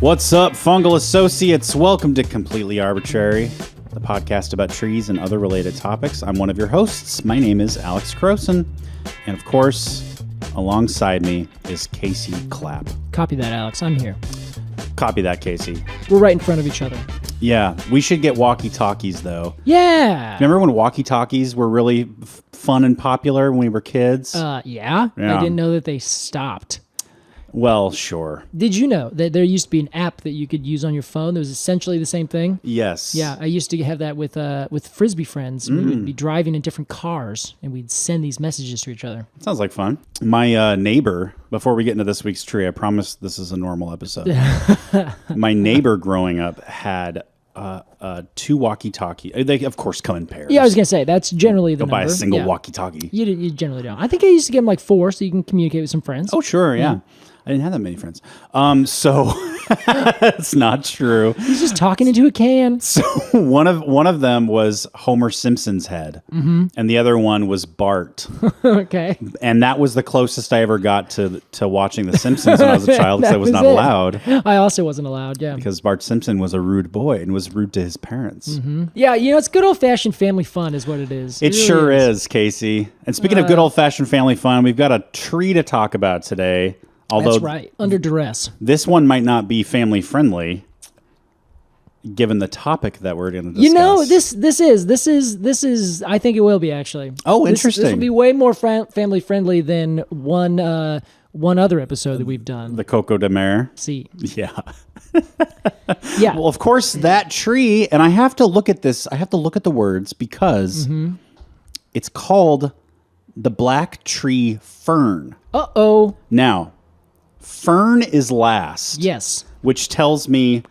What's up, fungal associates? Welcome to Completely Arbortrary, the podcast about trees and other related topics. I'm one of your hosts. My name is Alex Crowson. And of course, alongside me is Casey Clapp. Copy that, Alex. I'm here. Copy that, Casey. We're right in front of each other. Yeah, we should get walkie-talkies, though. Yeah. Remember when walkie-talkies were really fun and popular when we were kids? Yeah. I didn't know that they stopped. Well, sure. Did you know that there used to be an app that you could use on your phone that was essentially the same thing? Yes. Yeah, I used to have that with Frisbee friends. We would be driving in different cars, and we'd send these messages to each other. Sounds like fun. My neighbor, before we get into this week's tree, I promise this is a normal episode. My neighbor growing up had two walkie-talkie. They, of course, come in pairs. Yeah, I was going to say, that's generally the Go number. buy a single Yeah. walkie-talkie. You generally don't. I think I used to get them like 4 so you can communicate with some friends. Oh, sure, yeah. I didn't have that many friends. So it's not true. He's just talking into a can. So one of them was Homer Simpson's head, and the other one was Bart. Okay. And that was the closest I ever got to watching The Simpsons when I was a child, because I was not allowed. I also wasn't allowed, yeah. Because Bart Simpson was a rude boy and was rude to his parents. Yeah, it's good old-fashioned family fun is what it is. It really sure is, Casey. And speaking of good old-fashioned family fun, we've got a tree to talk about today. Although That's right, under duress. This one might not be family-friendly, given the topic that we're going to discuss. This is. I think it will be actually. Oh, interesting. This will be way more family friendly than one other episode that we've done. The Coco de Mer. See. Yeah. Yeah. Well, of course, that tree, and I have to look at this. I have to look at the words because it's called the black tree fern. Uh-oh. Now, fern is last. Yes. Which tells me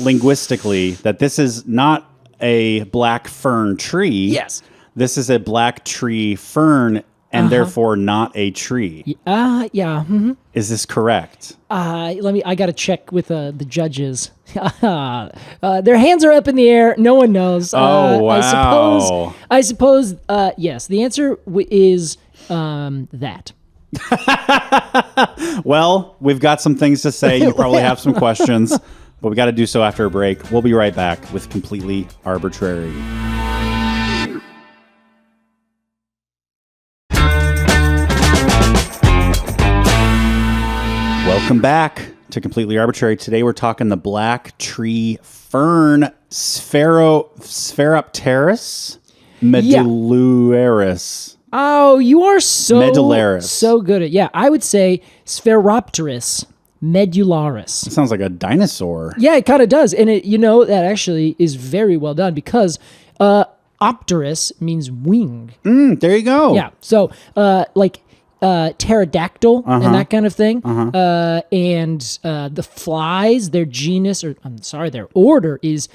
linguistically that this is not a black fern tree. Yes. This is a black tree fern and therefore not a tree. Yeah. Mm-hmm. Is this correct? I got to check with the judges. Their hands are up in the air. No one knows. Oh, wow. I suppose yes. The answer is that. Well, we've got some things to say. You probably have some questions, but we got to do so after a break. We'll be right back with Completely Arbortrary. Welcome back to Completely Arbortrary. Today we're talking the black tree fern, Spheropteris medullaris. Oh, you are Medullaris. so good at I would say Spheropteris medullaris. It sounds like a dinosaur. Yeah, it kind of does, and that actually is very well done because opteris means wing. There you go. Yeah, so like pterodactyl and that kind of thing, and the flies, their order is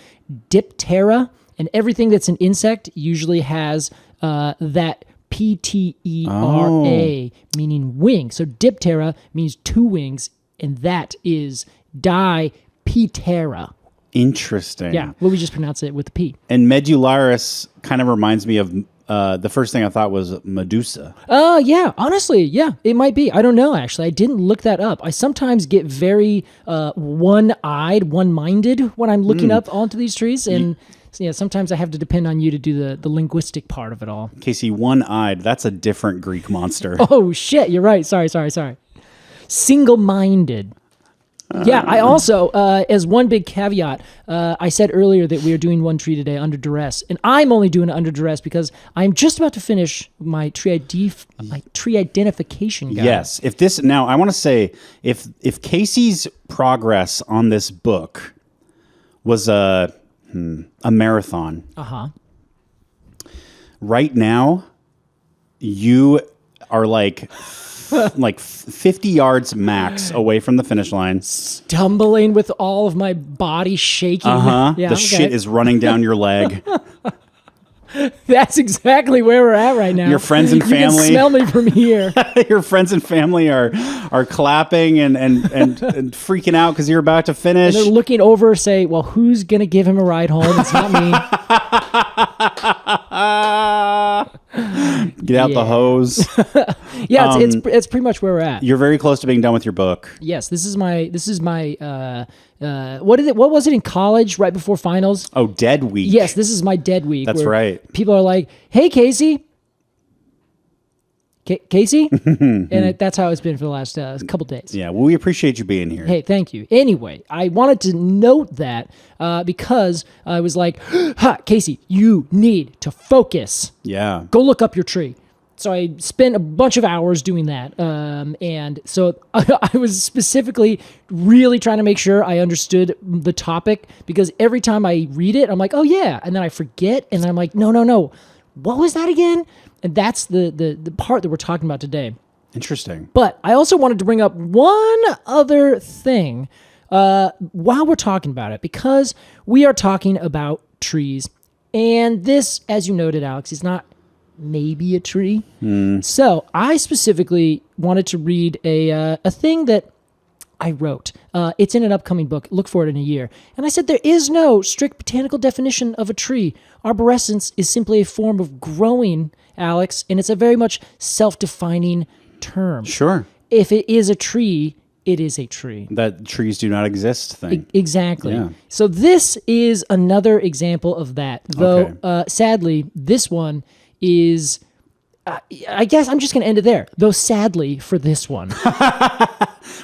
Diptera, and everything that's an insect usually has that Ptera, meaning wing. So Diptera means 2 wings, and that is Diptera. Interesting. Yeah, well, we just pronounce it with the P. And medullaris kind of reminds me of the first thing I thought was Medusa. Yeah, honestly, yeah, it might be. I don't know, actually. I didn't look that up. I sometimes get very one-eyed, one-minded when I'm looking up onto these trees, and sometimes I have to depend on you to do the linguistic part of it all. Casey, one-eyed, that's a different Greek monster. Oh, shit, you're right. Sorry. Single-minded. Yeah, I also, as one big caveat, I said earlier that we are doing one tree today under duress, and I'm only doing it under duress because I'm just about to finish my tree identification guide. Yes. Now I want to say, if Casey's progress on this book was a marathon, right now you are like 50 yards max away from the finish line. Stumbling with all of my body shaking. Yeah, shit is running down your leg. That's exactly where we're at right now. Your friends and family. You can smell me from here. Your friends and family are clapping and freaking out because you're about to finish. And they're looking over, say, well, who's going to give him a ride home? It's not me. Get out the hose. Yeah, it's pretty much where we're at. You're very close to being done with your book. Yes, this is my what was it in college right before finals? Oh, dead week. Yes, this is my dead week. That's where right. People are like, "Hey, Casey." Casey? And that's how it's been for the last couple days. Yeah, well, we appreciate you being here. Hey, thank you. Anyway, I wanted to note that because I was like, Casey, you need to focus. Yeah. Go look up your tree. So I spent a bunch of hours doing that. And so I was specifically really trying to make sure I understood the topic, because every time I read it, I'm like, oh, yeah. And then I forget. And then I'm like, no. What was that again? And that's the part that we're talking about today. Interesting. But I also wanted to bring up one other thing while we're talking about it, because we are talking about trees. And this, as you noted, Alex, is not maybe a tree. So I specifically wanted to read a thing that I wrote. It's in an upcoming book. Look for it in a year. And I said, there is no strict botanical definition of a tree. Arborescence is simply a form of growing, Alex, and it's a very much self-defining term. Sure. If it is a tree, it is a tree. That trees do not exist thing. Exactly. Yeah. So this is another example of that. Though, sadly, this one is... I guess I'm just going to end it there. Though sadly for this one.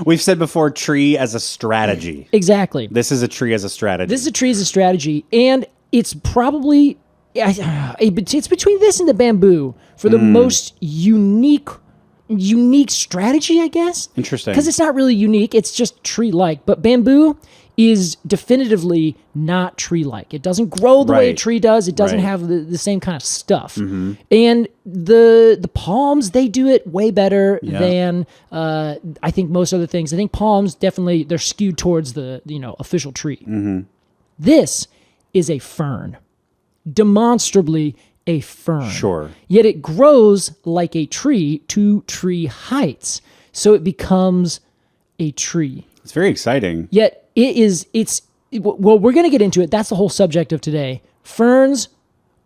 We've said before, tree as a strategy. Exactly. This is a tree as a strategy. This is a tree as a strategy, and it's probably it's between this and the bamboo for the most unique strategy, I guess. Interesting. Because it's not really unique; it's just tree-like. But bamboo is definitively not tree-like. It doesn't grow the way a tree does. It doesn't have the same kind of stuff. And the palms, they do it way better than I think most other things. I think palms definitely, they're skewed towards the official tree. This is a fern, demonstrably a fern. Sure. Yet it grows like a tree to tree heights, so it becomes a tree. It's very exciting. Yet well, we're going to get into it. That's the whole subject of today. Ferns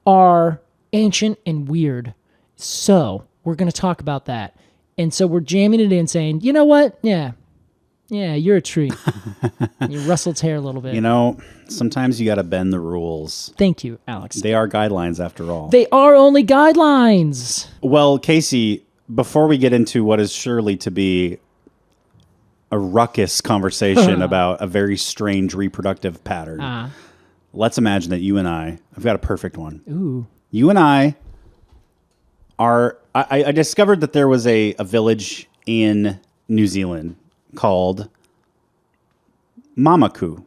are ancient and weird. So we're going to talk about that. And so we're jamming it in saying, you know what? Yeah, you're a tree. You rustle its hair a little bit. Sometimes you got to bend the rules. Thank you, Alex. They are guidelines after all. They are only guidelines. Well, Casey, before we get into what is surely to be a ruckus conversation about a very strange reproductive pattern. Let's imagine that you and I've got a perfect one. Ooh. You and I discovered that there was a village in New Zealand called Mamaku.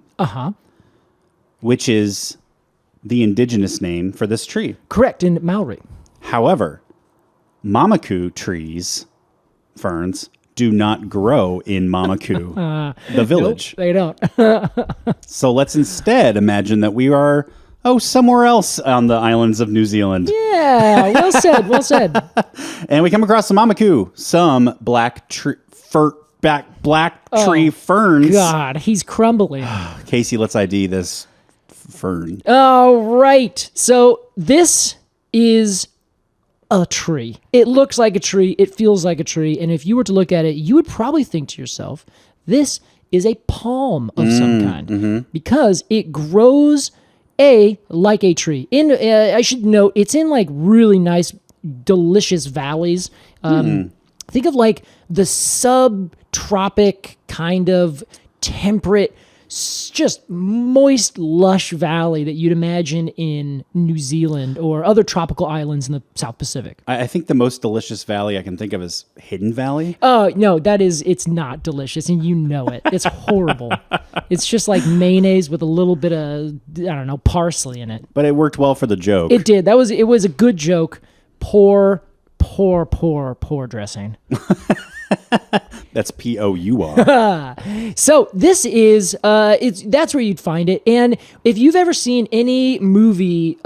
Which is the indigenous name for this tree. Correct, in Maori. However, Mamaku trees, ferns, do not grow in Mamaku, the village. Nope, they don't. So let's instead imagine that we are, somewhere else on the islands of New Zealand. Yeah, well said. And we come across some Mamaku, some black tree ferns. God, he's crumbling. Casey, let's ID this fern. Oh, right. So this is a tree. It looks like a tree. It feels like a tree. And if you were to look at it, you would probably think to yourself, this is a palm of some kind, because it grows like a tree. I should note, it's in like really nice, delicious valleys. Think of like the subtropic kind of temperate, just moist, lush valley that you'd imagine in New Zealand or other tropical islands in the South Pacific. I think the most delicious valley I can think of is Hidden Valley. Oh, no, it's not delicious, and you know it. It's horrible. It's just like mayonnaise with a little bit of, parsley in it. But it worked well for the joke. It did. It was a good joke. Poor dressing. That's P-O-U-R. So this is that's where you'd find it. And if you've ever seen any movie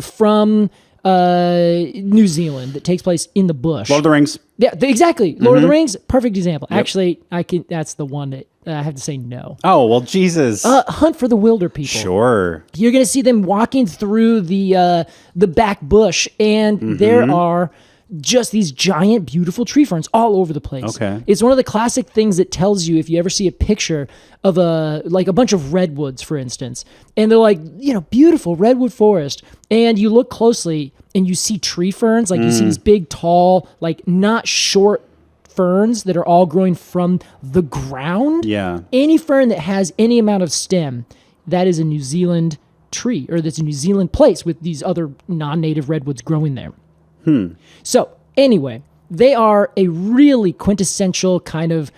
from New Zealand that takes place in the bush. Lord of the Rings. Yeah, exactly. Lord of the Rings, perfect example. Yep. Actually, that's the one that I have to say no. Oh, well, Jesus. Hunt for the Wilder People. Sure. You're going to see them walking through the back bush, and there are just these giant, beautiful tree ferns all over the place. Okay. It's one of the classic things that tells you if you ever see a picture of a bunch of redwoods, for instance, and they're like, beautiful redwood forest, and you look closely and you see tree ferns, like you see these big, tall, like not short ferns that are all growing from the ground. Yeah. Any fern that has any amount of stem, that is a New Zealand tree, or that's a New Zealand place with these other non-native redwoods growing there. So anyway, they are a really quintessential kind of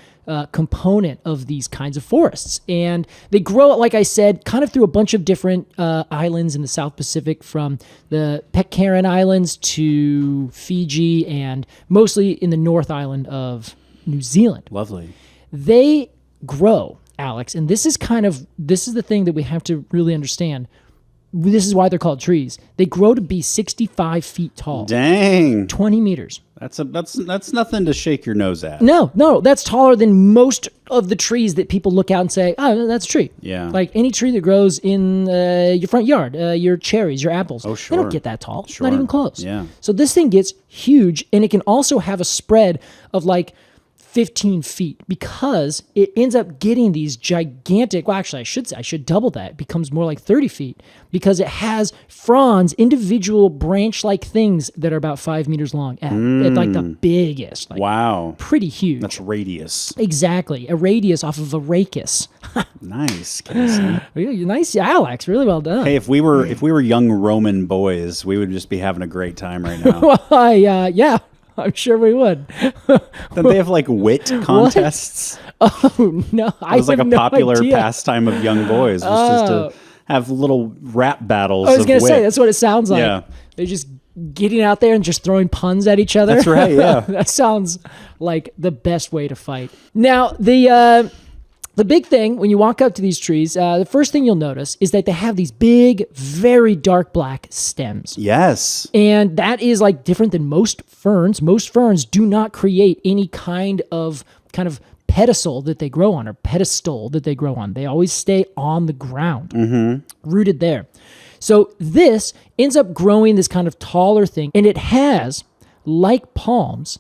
component of these kinds of forests. And they grow, like I said, kind of through a bunch of different islands in the South Pacific, from the Pitcairn Islands to Fiji, and mostly in the North Island of New Zealand. Lovely. They grow, Alex, and this is the thing that we have to really understand. This is why they're called trees. They grow to be 65 feet tall. Dang. 20 meters. That's nothing to shake your nose at. No, that's taller than most of the trees that people look out and say, oh, that's a tree. Yeah. Like any tree that grows in your front yard, your cherries, your apples. Oh, sure. They don't get that tall. Sure. Not even close. Yeah. So this thing gets huge, and it can also have a spread of like 15 feet, because it ends up getting these gigantic, well, actually, I should double that. It becomes more like 30 feet, because it has fronds, individual branch-like things that are about 5 meters long at like the biggest. Like, wow. Pretty huge. That's radius. Exactly. A radius off of a rachis. Nice, Casey. Really nice, Alex. Really well done. Hey, if we were young Roman boys, we would just be having a great time right now. Well, yeah. I'm sure we would. Don't they have like wit contests? Oh no! It was like a popular pastime of young boys, was just to have little rap battles. I was going to say that's what it sounds like. Yeah. They're just getting out there and just throwing puns at each other. That's right. Yeah, that sounds like the best way to fight. Now the big thing when you walk up to these trees, the first thing you'll notice is that they have these big, very dark black stems. Yes. And that is like different than most ferns. Most ferns do not create any kind of pedestal that they grow on, or pedestal that they grow on. They always stay on the ground, rooted there. So this ends up growing this kind of taller thing, and it has, like palms,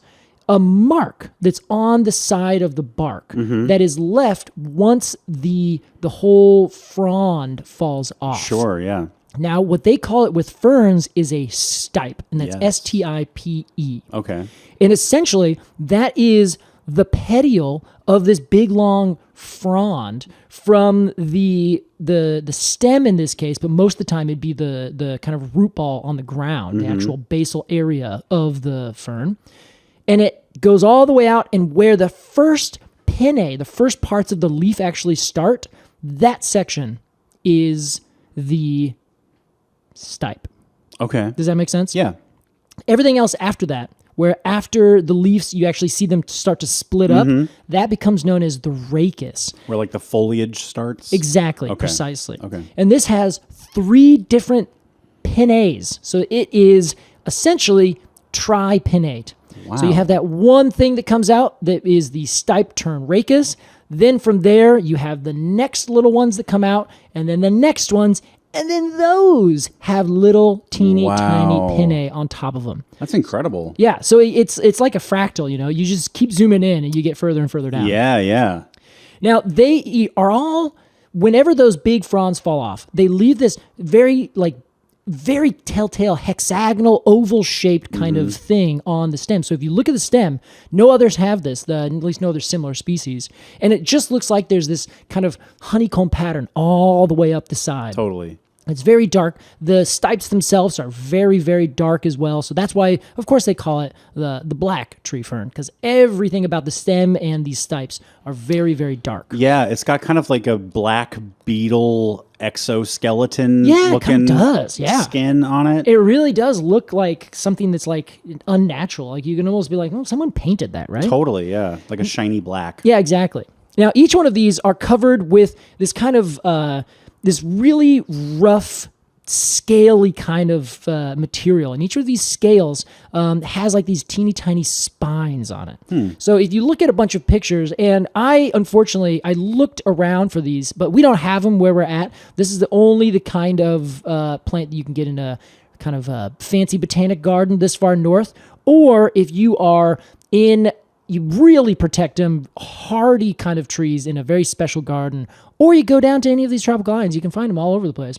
a mark that's on the side of the bark that is left once the whole frond falls off. Sure, yeah. Now, what they call it with ferns is a stipe, and that's Yes. S-T-I-P-E. Okay. And essentially, that is the petiole of this big, long frond from the stem in this case, but most of the time it'd be the kind of root ball on the ground, the actual basal area of the fern. And it goes all the way out, and where the first pinnae, the first parts of the leaf actually start, that section is the stipe. Okay. Does that make sense? Yeah. Everything else after that, where after the leaves you actually see them start to split up, that becomes known as the rachis. Where like the foliage starts? Exactly, Okay. precisely. Okay. And this has 3 different pinnaes. So it is essentially tripinnate. Wow. So you have that one thing that comes out that is the stipe turned rachis. Then from there, you have the next little ones that come out, and then the next ones, and then those have little teeny tiny pinnae on top of them. That's incredible. Yeah, so it's like a fractal, You just keep zooming in, and you get further and further down. Yeah, yeah. Now, they are all, whenever those big fronds fall off, they leave this very telltale hexagonal oval-shaped kind of thing on the stem. So if you look at the stem, no others have this, at least no other similar species. And it just looks like there's this kind of honeycomb pattern all the way up the side. Totally. It's very dark. The stipes themselves are very, very dark as well. So that's why, of course, they call it the black tree fern, because everything about the stem and these stipes are very, very dark. Yeah, it's got kind of like a black beetle exoskeleton Yeah, it looking kind of does. Yeah. skin on it. It really does look like something that's like unnatural. Like you can almost be like, oh, someone painted that, right? Totally, yeah. Like a shiny black. Yeah, exactly. Now, each one of these are covered with this kind of this really rough scaly kind of material, and each of these scales has like these teeny tiny spines on it. So if you look at a bunch of pictures, and unfortunately I looked around for these, but we don't have them where we're at. This is the kind of plant that you can get in a kind of a fancy botanic garden this far north, or if you are you really protect them, hardy kind of trees in a very special garden, or you go down to any of these tropical islands, you can find them all over the place.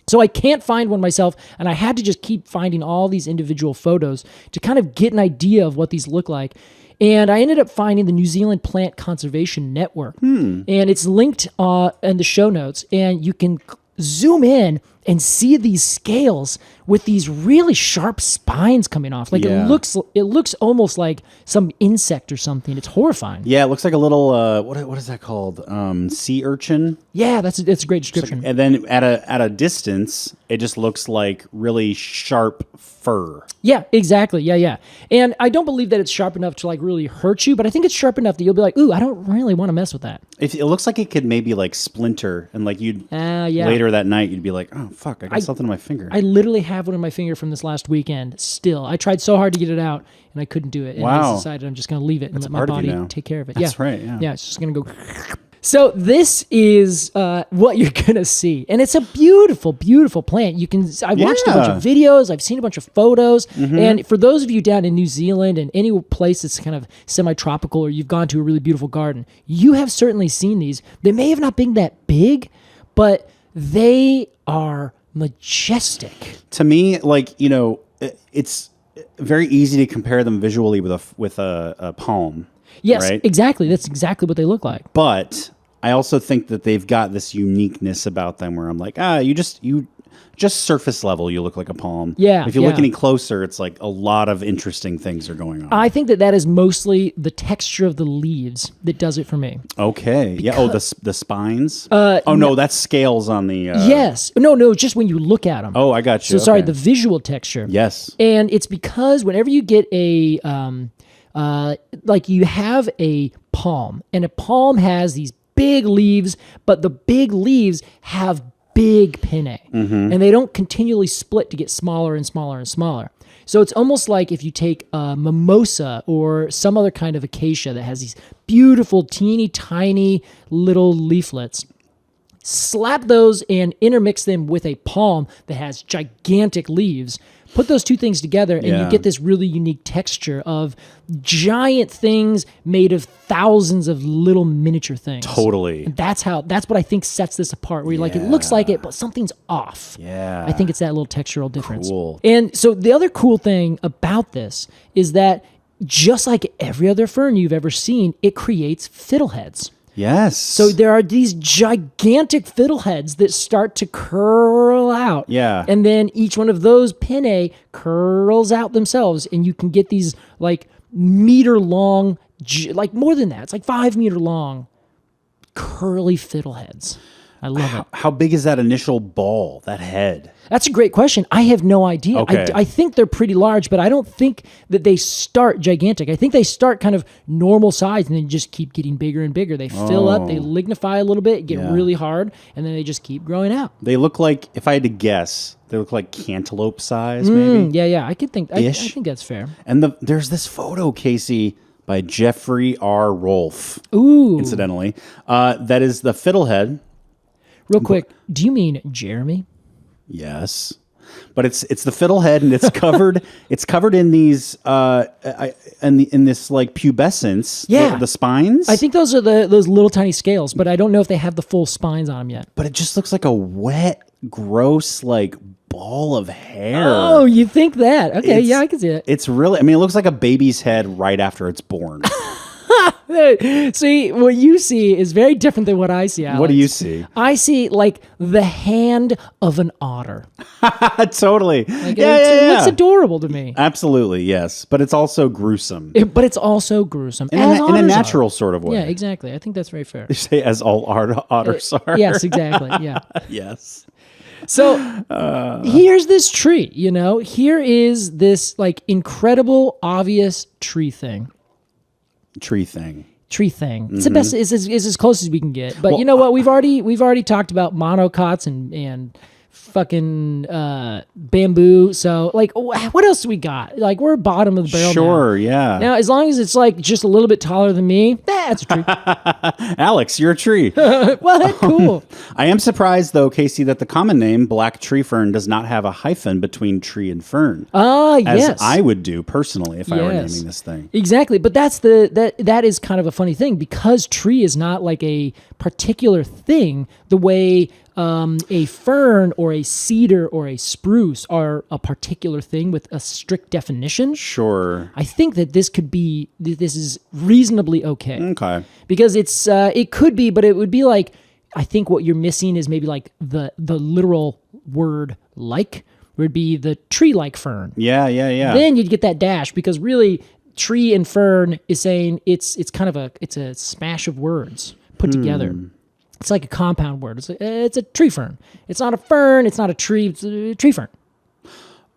So I can't find one myself, and I had to just keep finding all these individual photos to kind of get an idea of what these look like. And I ended up finding the New Zealand Plant Conservation Network, and it's linked in the show notes, and you can zoom in and see these scales with these really sharp spines coming off. Like it looks almost like some insect or something. It's horrifying. Yeah, it looks like a little what is that called? Sea urchin. Yeah, that's a great description. And then at a distance, it just looks like really sharp fur. Yeah, exactly. Yeah. And I don't believe that it's sharp enough to like really hurt you, but I think it's sharp enough that you'll be like, ooh, I don't really want to mess with that. It looks like it could maybe like splinter, and like later that night you'd be like, oh fuck, I got something in my finger. I literally have one in my finger from this last weekend. Still, I tried so hard to get it out, and I couldn't do it. And I just decided I'm just going to leave it and let my body take care of it. That's right. Yeah. Yeah, it's just going to go. So this is what you're going to see. And it's a beautiful, beautiful plant. I've watched a bunch of videos. I've seen a bunch of photos. And for those of you down in New Zealand and any place that's kind of semi-tropical, or you've gone to a really beautiful garden, you have certainly seen these. They may have not been that big, but they are majestic. To me, like, it's very easy to compare them visually with a palm. Yes, right? Exactly. That's exactly what they look like. But I also think that they've got this uniqueness about them where I'm like, you just surface level, you look like a palm. Yeah. If you look any closer, it's like a lot of interesting things are going on. I think that is mostly the texture of the leaves that does it for me. Okay. The spines? No, that's scales on the... Yes. No, just when you look at them. Oh, I got you. So sorry, the visual texture. Yes. And it's because whenever you get a... like you have a palm, and a palm has these big leaves, but the big leaves have big pinnae, and they don't continually split to get smaller and smaller and smaller. So it's almost like if you take a mimosa or some other kind of acacia that has these beautiful, teeny tiny little leaflets, slap those and intermix them with a palm that has gigantic leaves. Put those two things together, and you get this really unique texture of giant things made of thousands of little miniature things. Totally. And that's what I think sets this apart, where you're like, it looks like it, but something's off. Yeah. I think it's that little textural difference. Cool. And so the other cool thing about this is that just like every other fern you've ever seen, it creates fiddleheads. Yes. So there are these gigantic fiddleheads that start to curl out. Yeah. And then each one of those pinnae curls out themselves, and you can get these like meter long, like more than that. It's like 5 meter long curly fiddleheads. I love it. How big is that initial ball, that head? That's a great question. I have no idea. Okay. I think they're pretty large, but I don't think that they start gigantic. I think they start kind of normal size and then just keep getting bigger and bigger. They fill up, they lignify a little bit, get really hard, and then they just keep growing out. They look like, if I had to guess, they look like cantaloupe size, maybe? Yeah. I think that's fair. And there's this photo, Casey, by Jeffrey R. Rolfe. Ooh. Incidentally. That is the fiddlehead. Real quick, do you mean Jeremy? Yes, but it's the fiddlehead, and it's covered in these in this like pubescence. Yeah, the spines. I think those are those little tiny scales, but I don't know if they have the full spines on them yet. But it just looks like a wet, gross like ball of hair. Oh, you think that? Okay, yeah, I can see it. It's really. I mean, it looks like a baby's head right after it's born. See, what you see is very different than what I see, Alex. What do you see? I see like the hand of an otter. Totally. Like, it looks adorable to me. Absolutely, yes. But it's also gruesome. But it's also gruesome. In a natural sort of way. Yeah, exactly. I think that's very fair. You say as all otters are. Yes, exactly. Yeah. Yes. So here's this tree, Here is this like incredible, obvious tree thing. Tree thing. It's the best. Is as close as we can get. But you know what? We've already talked about monocots and fucking bamboo. So like, what else do we got? Like, we're bottom of the barrel. Sure, now. yeah. Now, as long as it's like just a little bit taller than me, that's a tree. Alex, you're a tree. What? Cool. I am surprised, though, Casey, that the common name, black tree fern, does not have a hyphen between tree and fern. Yes. As I would do personally if I were naming this thing. Exactly. But that is kind of a funny thing, because tree is not like a particular thing the way a fern or a cedar or a spruce are a particular thing with a strict definition. Sure. I think that this is reasonably okay. Okay. Because it could be, but it would be like, I think what you're missing is maybe like the literal word like would be the tree-like fern. Yeah. Then you'd get that dash, because really tree and fern is saying it's kind of it's a smash of words put together. It's like a compound word. It's a tree fern. It's not a fern. It's not a tree. It's a tree fern.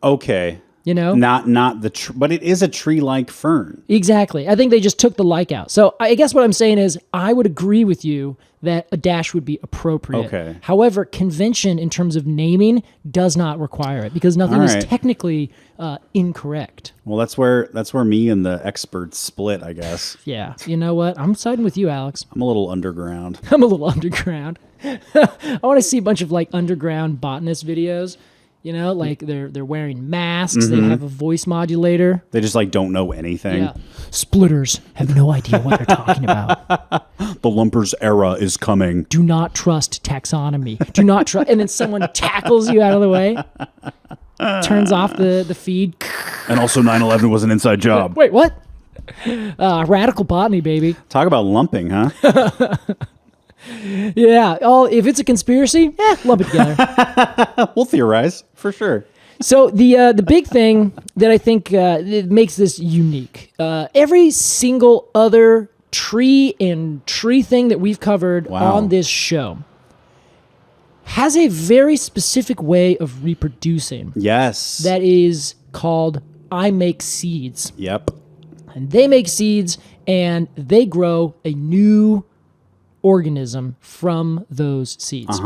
Okay. You know? Not the but it is a tree-like fern. Exactly. I think they just took the like out. So I guess what I'm saying is I would agree with you that a dash would be appropriate. Okay. However, convention in terms of naming does not require it, because nothing is technically incorrect. Well, that's where me and the experts split, I guess. Yeah. You know what? I'm siding with you, Alex. I'm a little underground. I'm a little underground. I want to see a bunch of like underground botanist videos. You know, like they're wearing masks. They have a voice modulator. They just like don't know anything. Yeah. Splitters have no idea what they're talking about. The lumpers era is coming. Do not trust taxonomy. Do not trust. And then someone tackles you out of the way, turns off the feed. And also 9/11 was an inside job. Wait, what? Radical botany, baby. Talk about lumping, huh? Yeah. If it's a conspiracy, lump it together. We'll theorize for sure. So the big thing that I think it makes this unique, every single other tree thing that we've covered on this show has a very specific way of reproducing. Yes. That is called I make seeds. Yep. And they make seeds, and they grow a new organism from those seeds.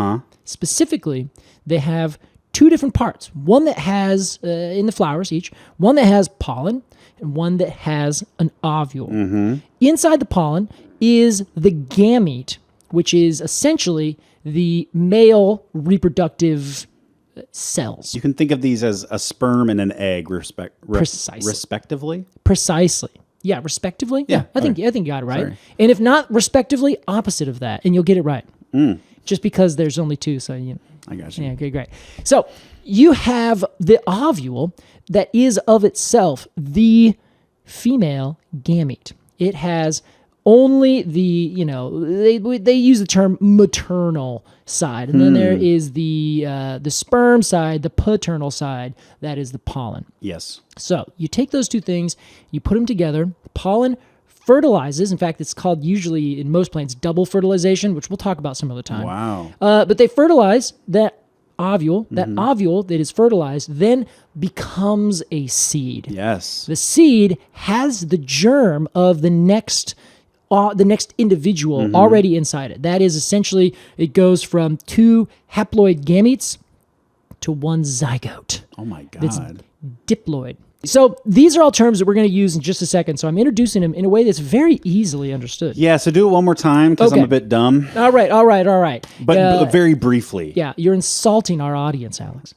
Specifically, they have two different parts. One that has, in the flowers each, one that has pollen and one that has an ovule. Inside the pollen is the gamete, which is essentially the male reproductive cells. You can think of these as a sperm and an egg, Precisely. respectively. Precisely. Yeah, respectively. Yeah, I think you got it right. Sorry. And if not respectively, opposite of that, and you'll get it right. Just because there's only two, so you know. I got you. Yeah, okay, great. So you have the ovule that is of itself the female gamete. It has only the, they use the term maternal side, and then there is the sperm side, the paternal side, that is the pollen. Yes. So you take those two things, you put them together, the pollen fertilizes. In fact, it's called usually in most plants double fertilization, which we'll talk about some other time. Wow. But they fertilize that ovule. That ovule that is fertilized then becomes a seed. Yes. The seed has the germ of the next individual already inside it. That is essentially, it goes from two haploid gametes to one zygote. Oh my God. That's diploid. So these are all terms that we're going to use in just a second. So I'm introducing them in a way that's very easily understood. Yeah, so do it one more time because I'm a bit dumb. All right. But very briefly. Yeah, you're insulting our audience, Alex.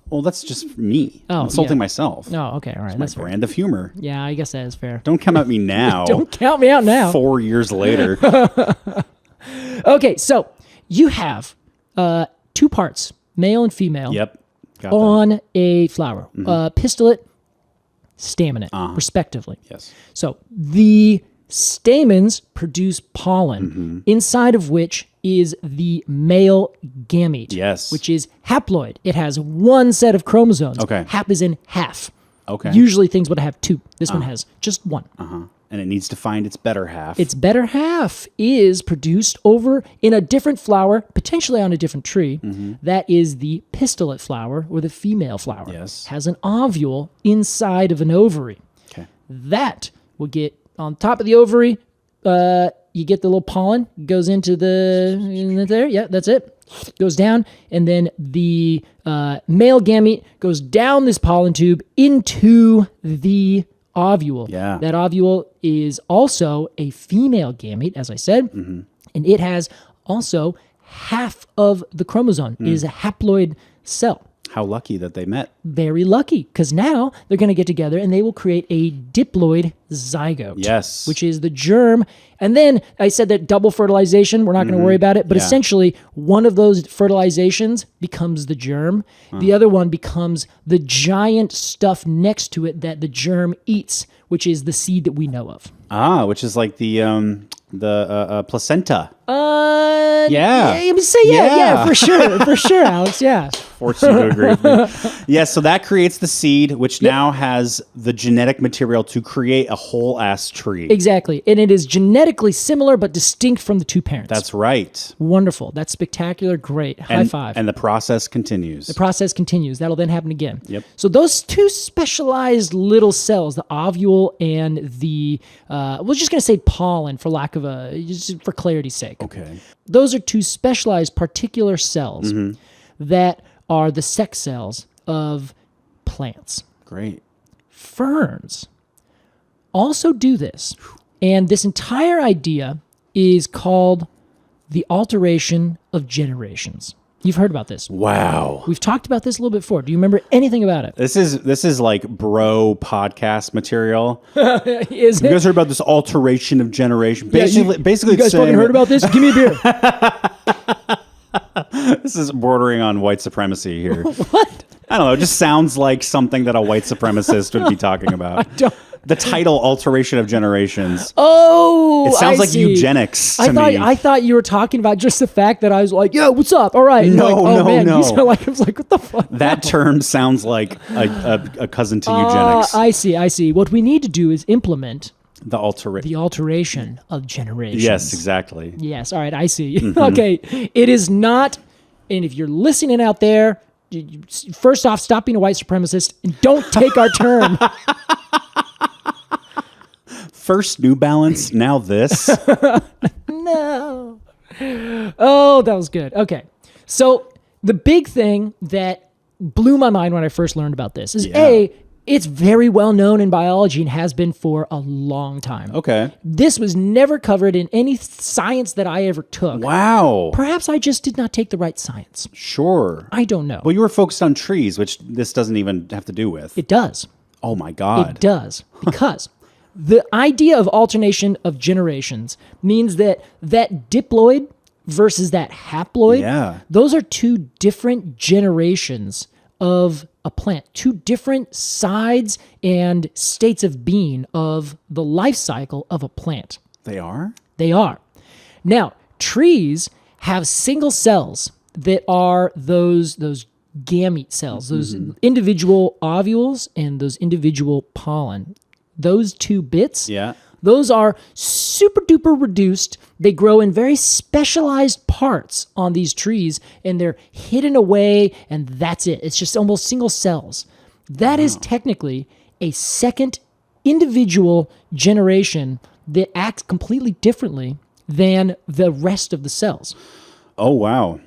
Well, that's just me. Oh, insulting myself. Oh, okay, all right. That's my brand of humor. Yeah, I guess that is fair. Don't come at me now. Don't count me out now. 4 years later. Okay, so you have two parts, male and female. Yep. Got on a flower. Pistillate, staminate, respectively. Yes. So the stamens produce pollen, inside of which is the male gamete. Yes. Which is haploid. It has one set of chromosomes. Okay. Hap is in half. Okay. Usually things would have two. This one has just one. And it needs to find its better half. Its better half is produced over in a different flower, potentially on a different tree. That is the pistillate flower, or the female flower. Yes. Has an ovule inside of an ovary. Okay. That will get on top of the ovary. You get the little pollen, goes into there. Yeah, that's it. goes down, and then the male gamete goes down this pollen tube into the ovule. Yeah. That ovule is also a female gamete, as I said, and it has also half of the chromosome. It is a haploid cell. How lucky that they met. Very lucky, because now they're going to get together and they will create a diploid zygote. Yes. Which is the germ. And then I said that double fertilization, we're not going to worry about it, but essentially one of those fertilizations becomes the germ. The other one becomes the giant stuff next to it that the germ eats, which is the seed that we know of. Which is like the placenta. Yeah, for sure, Alex, yeah. Force you to agree with me. Yeah, so that creates the seed, which now has the genetic material to create a whole ass tree. Exactly, and it is genetically similar but distinct from the two parents. That's right. Wonderful. That's spectacular. Great. High five. And the process continues. The process continues. That'll then happen again. Yep. So those two specialized little cells, the ovule and the, we're just going to say pollen for lack of just for clarity's sake. Okay. Those are two specialized particular cells that are the sex cells of plants. Great. Ferns also do this. And this entire idea is called the alteration of generations. You've heard about this. Wow. We've talked about this a little bit before. Do you remember anything about it? This is like bro podcast material. Is You it? guys heard about this alteration of generation? Yeah, Basically, you guys it's saying fucking heard about this? Give me a beer. this is bordering on white supremacy here. What? I don't know. It just sounds like something that a white supremacist would be talking about. The title "Alteration of Generations." Oh, it sounds I like see. eugenics to me. I thought you were talking about just the fact that I was like, "Yeah, what's up? All right." And No, you're like, oh, no, man. no. You sound like I was like, "What the fuck?" That term sounds like a cousin to eugenics. I see. What we need to do is implement The alteration of generations. Yes, exactly. Yes. All right. I see. Okay. It is not. And if you're listening out there, first off, stop being a white supremacist and don't take our term. First New Balance, now this. No. Oh, that was good. Okay. So the big thing that blew my mind when I first learned about this is it's very well known in biology and has been for a long time. Okay. This was never covered in any science that I ever took. Wow. Perhaps I just did not take the right science. Sure. I don't know. Well, you were focused on trees, which this doesn't even have to do with. It does. Oh my God. It does. Because the idea of alternation of generations means that diploid versus that haploid, those are two different generations of a plant, two different sides and states of being of the life cycle of a plant. They are? They are. Now, trees have single cells that are those gamete cells, those individual ovules and those individual pollen. Those two bits, those are super duper reduced. They grow in very specialized parts on these trees and they're hidden away and that's it. It's just almost single cells. That is technically a second individual generation that acts completely differently than the rest of the cells. Oh, wow.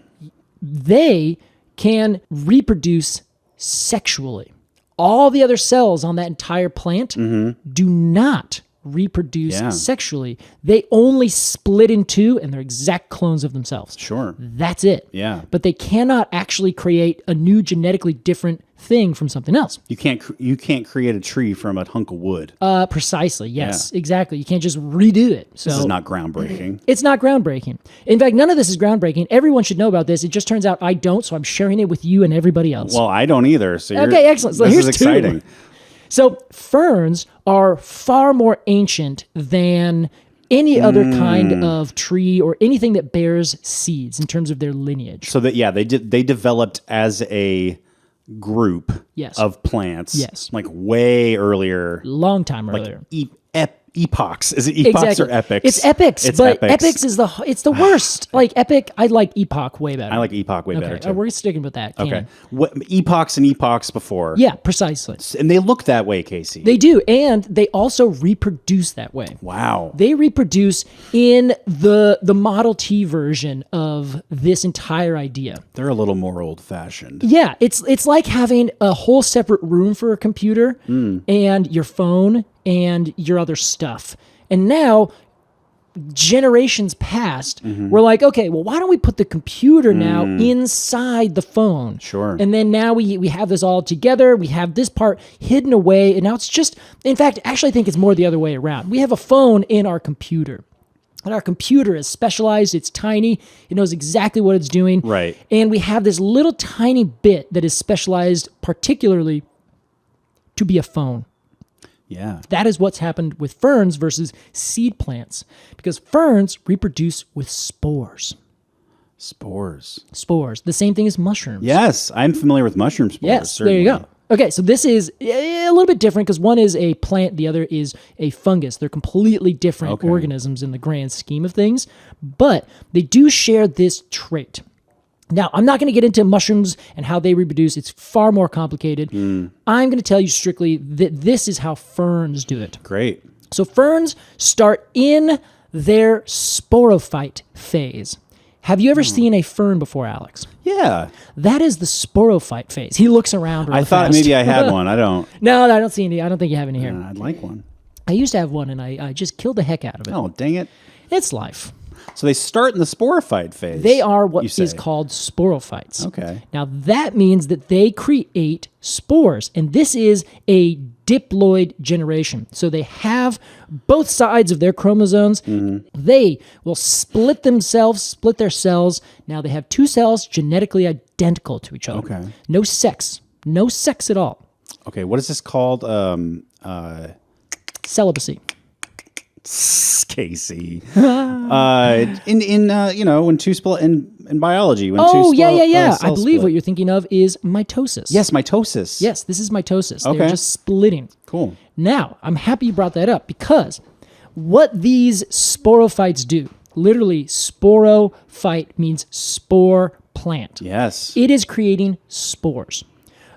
They can reproduce sexually. All the other cells on that entire plant do not reproduce sexually. They only split in two and they're exact clones of themselves. Sure. That's it. Yeah. But they cannot actually create a new genetically different thing from something else. You can't create a tree from a hunk of wood. Precisely. Yes, exactly. You can't just redo it. So This is not groundbreaking. it's not groundbreaking. In fact, none of this is groundbreaking. Everyone should know about this. It just turns out I don't, so I'm sharing it with you and everybody else. Well, I don't either. So Okay, excellent. So this here's is exciting. two. So ferns are far more ancient than any other kind of tree or anything that bears seeds in terms of their lineage. So that they developed as a group Yes. of plants. Yes. Like way earlier. Long time earlier. epochs. Is it epochs or epics? It's epics, It's but epics. epics is it's the worst. Like epic, I like epoch way better. I like epoch way better too. We're sticking with that. Okay. canon. What epochs and epochs before? Yeah, precisely. And they look that way, Casey. They do, and they also reproduce that way. Wow. They reproduce in the Model T version of this entire idea. They're a little more old-fashioned. Yeah, it's like having a whole separate room for a computer and your phone and your other stuff. And now, generations past, we're like, okay, well, why don't we put the computer now inside the phone? Sure. And then now we have this all together. We have this part hidden away. And now it's just, in fact, actually, I think it's more the other way around. We have a phone in our computer. And our computer is specialized. It's tiny. It knows exactly what it's doing. Right. And we have this little tiny bit that is specialized particularly to be a phone. Yeah. That is what's happened with ferns versus seed plants, because ferns reproduce with spores. Spores. Spores. The same thing as mushrooms. Yes, I'm familiar with mushroom spores. Yes, certainly. there you go. Okay, so this is a little bit different because one is a plant, the other is a fungus. They're completely different organisms in the grand scheme of things, but they do share this trait. Now, I'm not going to get into mushrooms and how they reproduce. It's far more complicated. I'm going to tell you strictly that this is how ferns do it. Great. So ferns start in their sporophyte phase. Have you ever seen a fern before, Alex? Yeah. That is the sporophyte phase. He looks around real I thought fast. maybe I had one. I don't. No, I don't see any. I don't think you have any here. I'd like one. I used to have one, and I just killed the heck out of it. Oh, dang it. It's life. So they start in the sporophyte phase. They are what you say. is called sporophytes. Okay. Now, that means that they create spores, and this is a diploid generation. So they have both sides of their chromosomes. They will split their cells. Now they have two cells genetically identical to each other. Okay. No sex. No sex at all. Okay, what is this called? Celibacy. Casey. When two split in biology. When Oh, two yeah. I cells believe split. what you're thinking of is mitosis. Yes, mitosis. Yes, this is mitosis. Okay. They're just splitting. Cool. Now, I'm happy you brought that up because what these sporophytes do, literally sporophyte means spore plant. Yes. It is creating spores.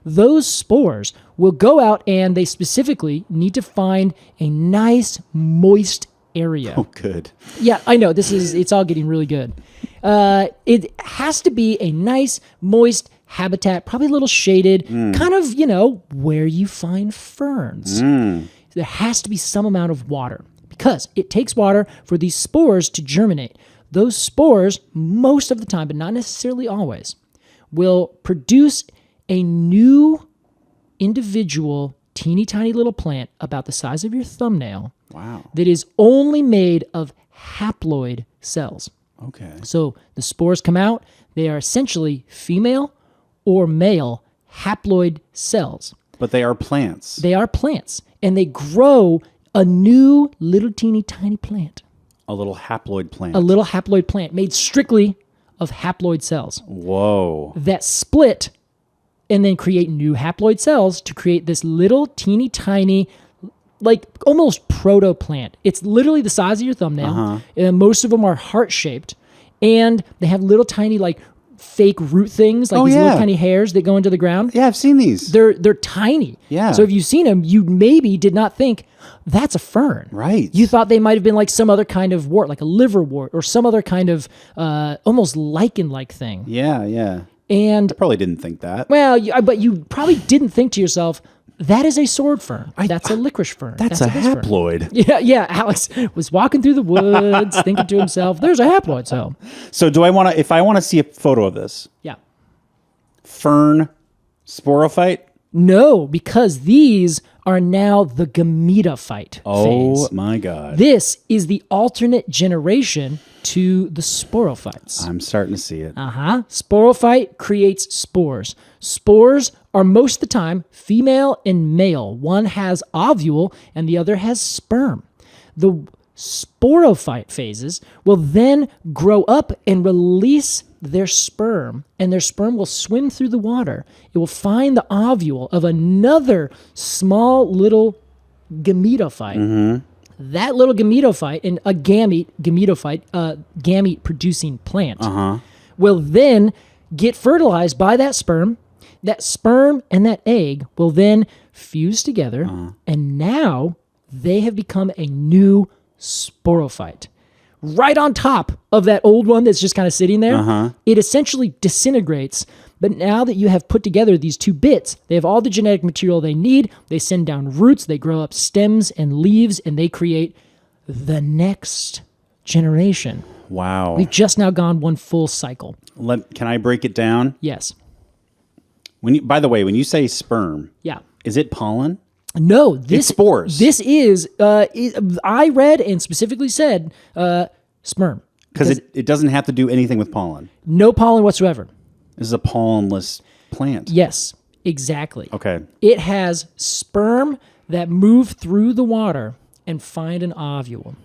Those spores will go out and they specifically need to find a nice moist area. Oh, good. Yeah, I know. It's all getting really good. It has to be a nice, moist habitat, probably a little shaded, kind of, where you find ferns. There has to be some amount of water because it takes water for these spores to germinate. Those spores, most of the time, but not necessarily always, will produce a new individual, teeny tiny little plant about the size of your thumbnail. Wow. That is only made of haploid cells. Okay. So the spores come out. They are essentially female or male haploid cells. But they are plants. They are plants, and they grow a new little teeny tiny plant. A little haploid plant. A little haploid plant made strictly of haploid cells Whoa. that split and then create new haploid cells to create this little teeny tiny, like almost proto-plant. It's literally the size of your thumbnail. And most of them are heart-shaped. And they have little tiny, like, fake root things, like these little tiny hairs that go into the ground. Yeah, I've seen these. They're tiny. Yeah. So if you've seen them, you maybe did not think, that's a fern. Right. You thought they might have been like some other kind of wart, like a liverwort, or some other kind of almost lichen-like thing. Yeah. And I probably didn't think that. well, but you probably didn't think to yourself, that is a sword fern. That's a licorice fern. That's a this fern. haploid. Yeah. Alex was walking through the woods thinking to himself, there's a haploid cell. So if I want to see a photo of this, Yeah. fern sporophyte? No, because these are now the gametophyte Oh phase. my God. This is the alternate generation to the sporophytes. I'm starting to see it. Sporophyte creates spores. Spores are most of the time female and male. One has ovule and the other has sperm. The sporophyte phases will then grow up and release their sperm, and their sperm will swim through the water. It will find the ovule of another small little gametophyte. that little gametophyte, and a gametophyte, gamete producing plant, will then get fertilized by that sperm. That sperm and that egg will then fuse together, and now they have become a new sporophyte. Right on top of that old one that's just kind of sitting there, it essentially disintegrates. But now that you have put together these two bits, they have all the genetic material they need. They send down roots, they grow up stems and leaves, and they create the next generation. Wow. We've just now gone one full cycle. Can I break it down? Yes. By the way, when you say sperm, Yeah. is it pollen? No, It's spores. This is, I read and specifically said sperm. Because it doesn't have to do anything with pollen. No pollen whatsoever. This is a pollenless plant. Yes, exactly. Okay. It has sperm that move through the water and find an ovule.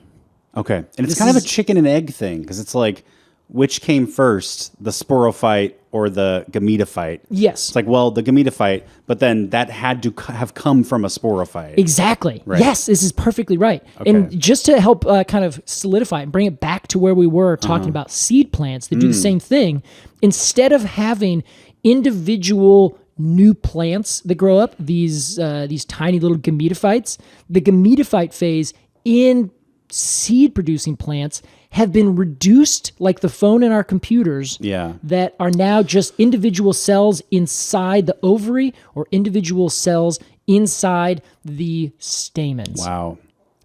Okay. And it's kind of a chicken and egg thing, because it's like, which came first, the sporophyte or the gametophyte? Yes. It's like, well, the gametophyte, but then that had to have come from a sporophyte. Exactly. Right. Yes, this is perfectly right. Okay. And just to help kind of solidify it and bring it back to where we were talking about seed plants that do the same thing, instead of having individual new plants that grow up, these tiny little gametophytes, the gametophyte phase in seed-producing plants have been reduced, like the phone in our computers, that are now just individual cells inside the ovary or individual cells inside the stamens. Wow.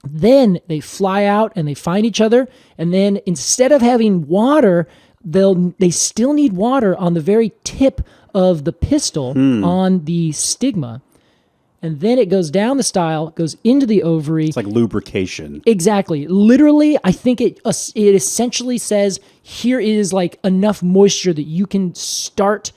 Then they fly out and they find each other, and then instead of having water, they still need water on the very tip of the pistil on the stigma. And then it goes down the style, goes into the ovary. It's like lubrication. Exactly. Literally, I think it essentially says, here is like enough moisture that you can start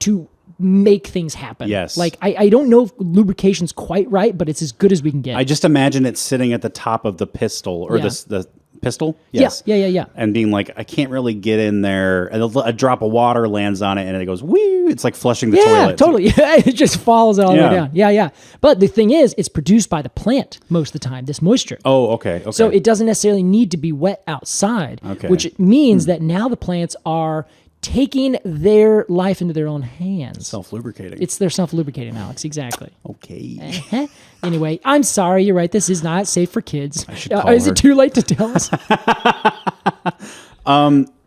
to make things happen. Yes. Like, I don't know if lubrication's quite right, but it's as good as we can get. I just imagine it sitting at the top of the pistil, or the pistil? Yes. Yeah. And being like, I can't really get in there. And a drop of water lands on it, and it goes, woo! It's like flushing the toilet. Yeah, totally. It just falls all the way down. Yeah. But the thing is, it's produced by the plant most of the time, this moisture. Oh, okay. So it doesn't necessarily need to be wet outside, which means that now the plants are taking their life into their own hands. Self-lubricating. It's their self-lubricating, Alex. Exactly. Okay. Anyway, I'm sorry. You're right. This is not safe for kids. I should call Is her. it too late to tell us?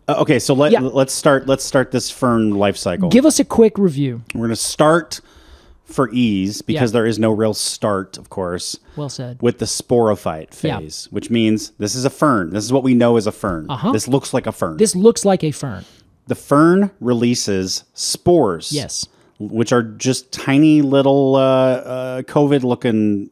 Okay, so let's start this fern life cycle. Give us a quick review. We're going to start for ease, because there is no real start, of course. Well said. With the sporophyte phase, which means this is a fern. This is what we know as a fern. This looks like a fern. This looks like a fern. The fern releases spores. Yes. Which are just tiny little COVID-looking,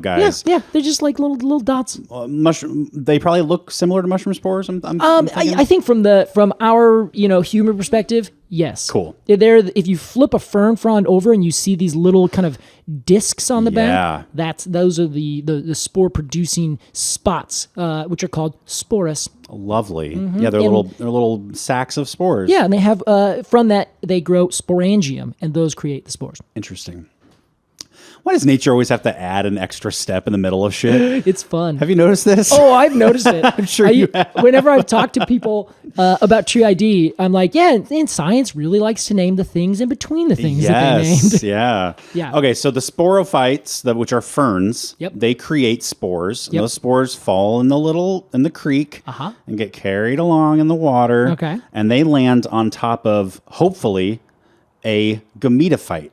guys. Yeah. They're just like little dots. Mushroom. They probably look similar to mushroom spores. I'm I think from our human perspective, yes. Cool. If you flip a fern frond over and you see these little kind of discs on the back, those are the spore producing spots, which are called sporus. Lovely. Yeah, they're little sacs of spores. Yeah, and they have from that they grow sporangium, and those create the spores. Interesting. Why does nature always have to add an extra step in the middle of shit? It's fun. Have you noticed this? Oh, I've noticed it. I'm sure you have. Whenever I've talked to people about tree ID, I'm like, and science really likes to name the things in between the things that they named. Yeah. Okay, so the sporophytes, which are ferns, Yep. they create spores. And those spores fall in the creek and get carried along in the water. Okay. And they land on top of, hopefully, a gametophyte.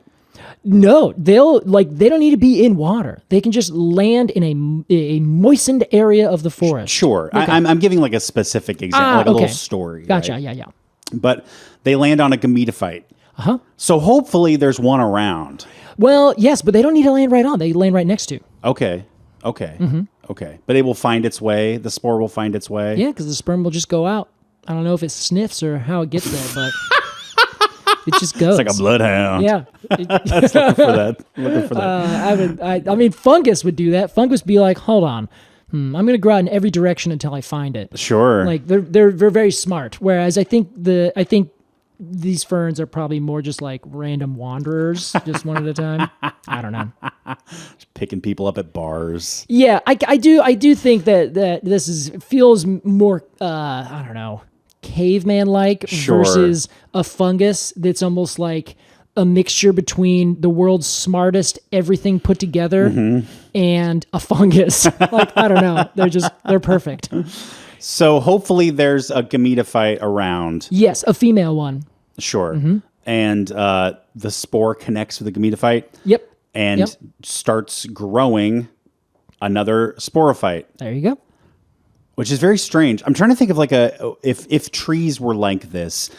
No, they don't need to be in water. They can just land in a moistened area of the forest. Sure. Okay. I'm giving like a specific example, a little story. Gotcha. Right? Yeah. But they land on a gametophyte. So hopefully there's one around. Well, yes, but they don't need to land right on. They land right next to. Okay. Okay. But it will find its way. The spore will find its way. Yeah, because the sperm will just go out. I don't know if it sniffs or how it gets there, but it just goes. It's like a bloodhound. Yeah. Looking for that. I mean, fungus would do that. Fungus would be like, hold on. I'm going to go out in every direction until I find it. Sure. Like they're very smart. Whereas I think these ferns are probably more just like random wanderers, just one at a time. I don't know. Just picking people up at bars. Yeah, I do think that this feels more I don't know, caveman like versus a fungus that's almost like a mixture between the world's smartest everything put together and a fungus. Like, I don't know. They're perfect. So hopefully there's a gametophyte around. Yes, a female one. Sure. And the spore connects with the gametophyte. Yep. And starts growing another sporophyte. There you go. Which is very strange. I'm trying to think of like if trees were like this,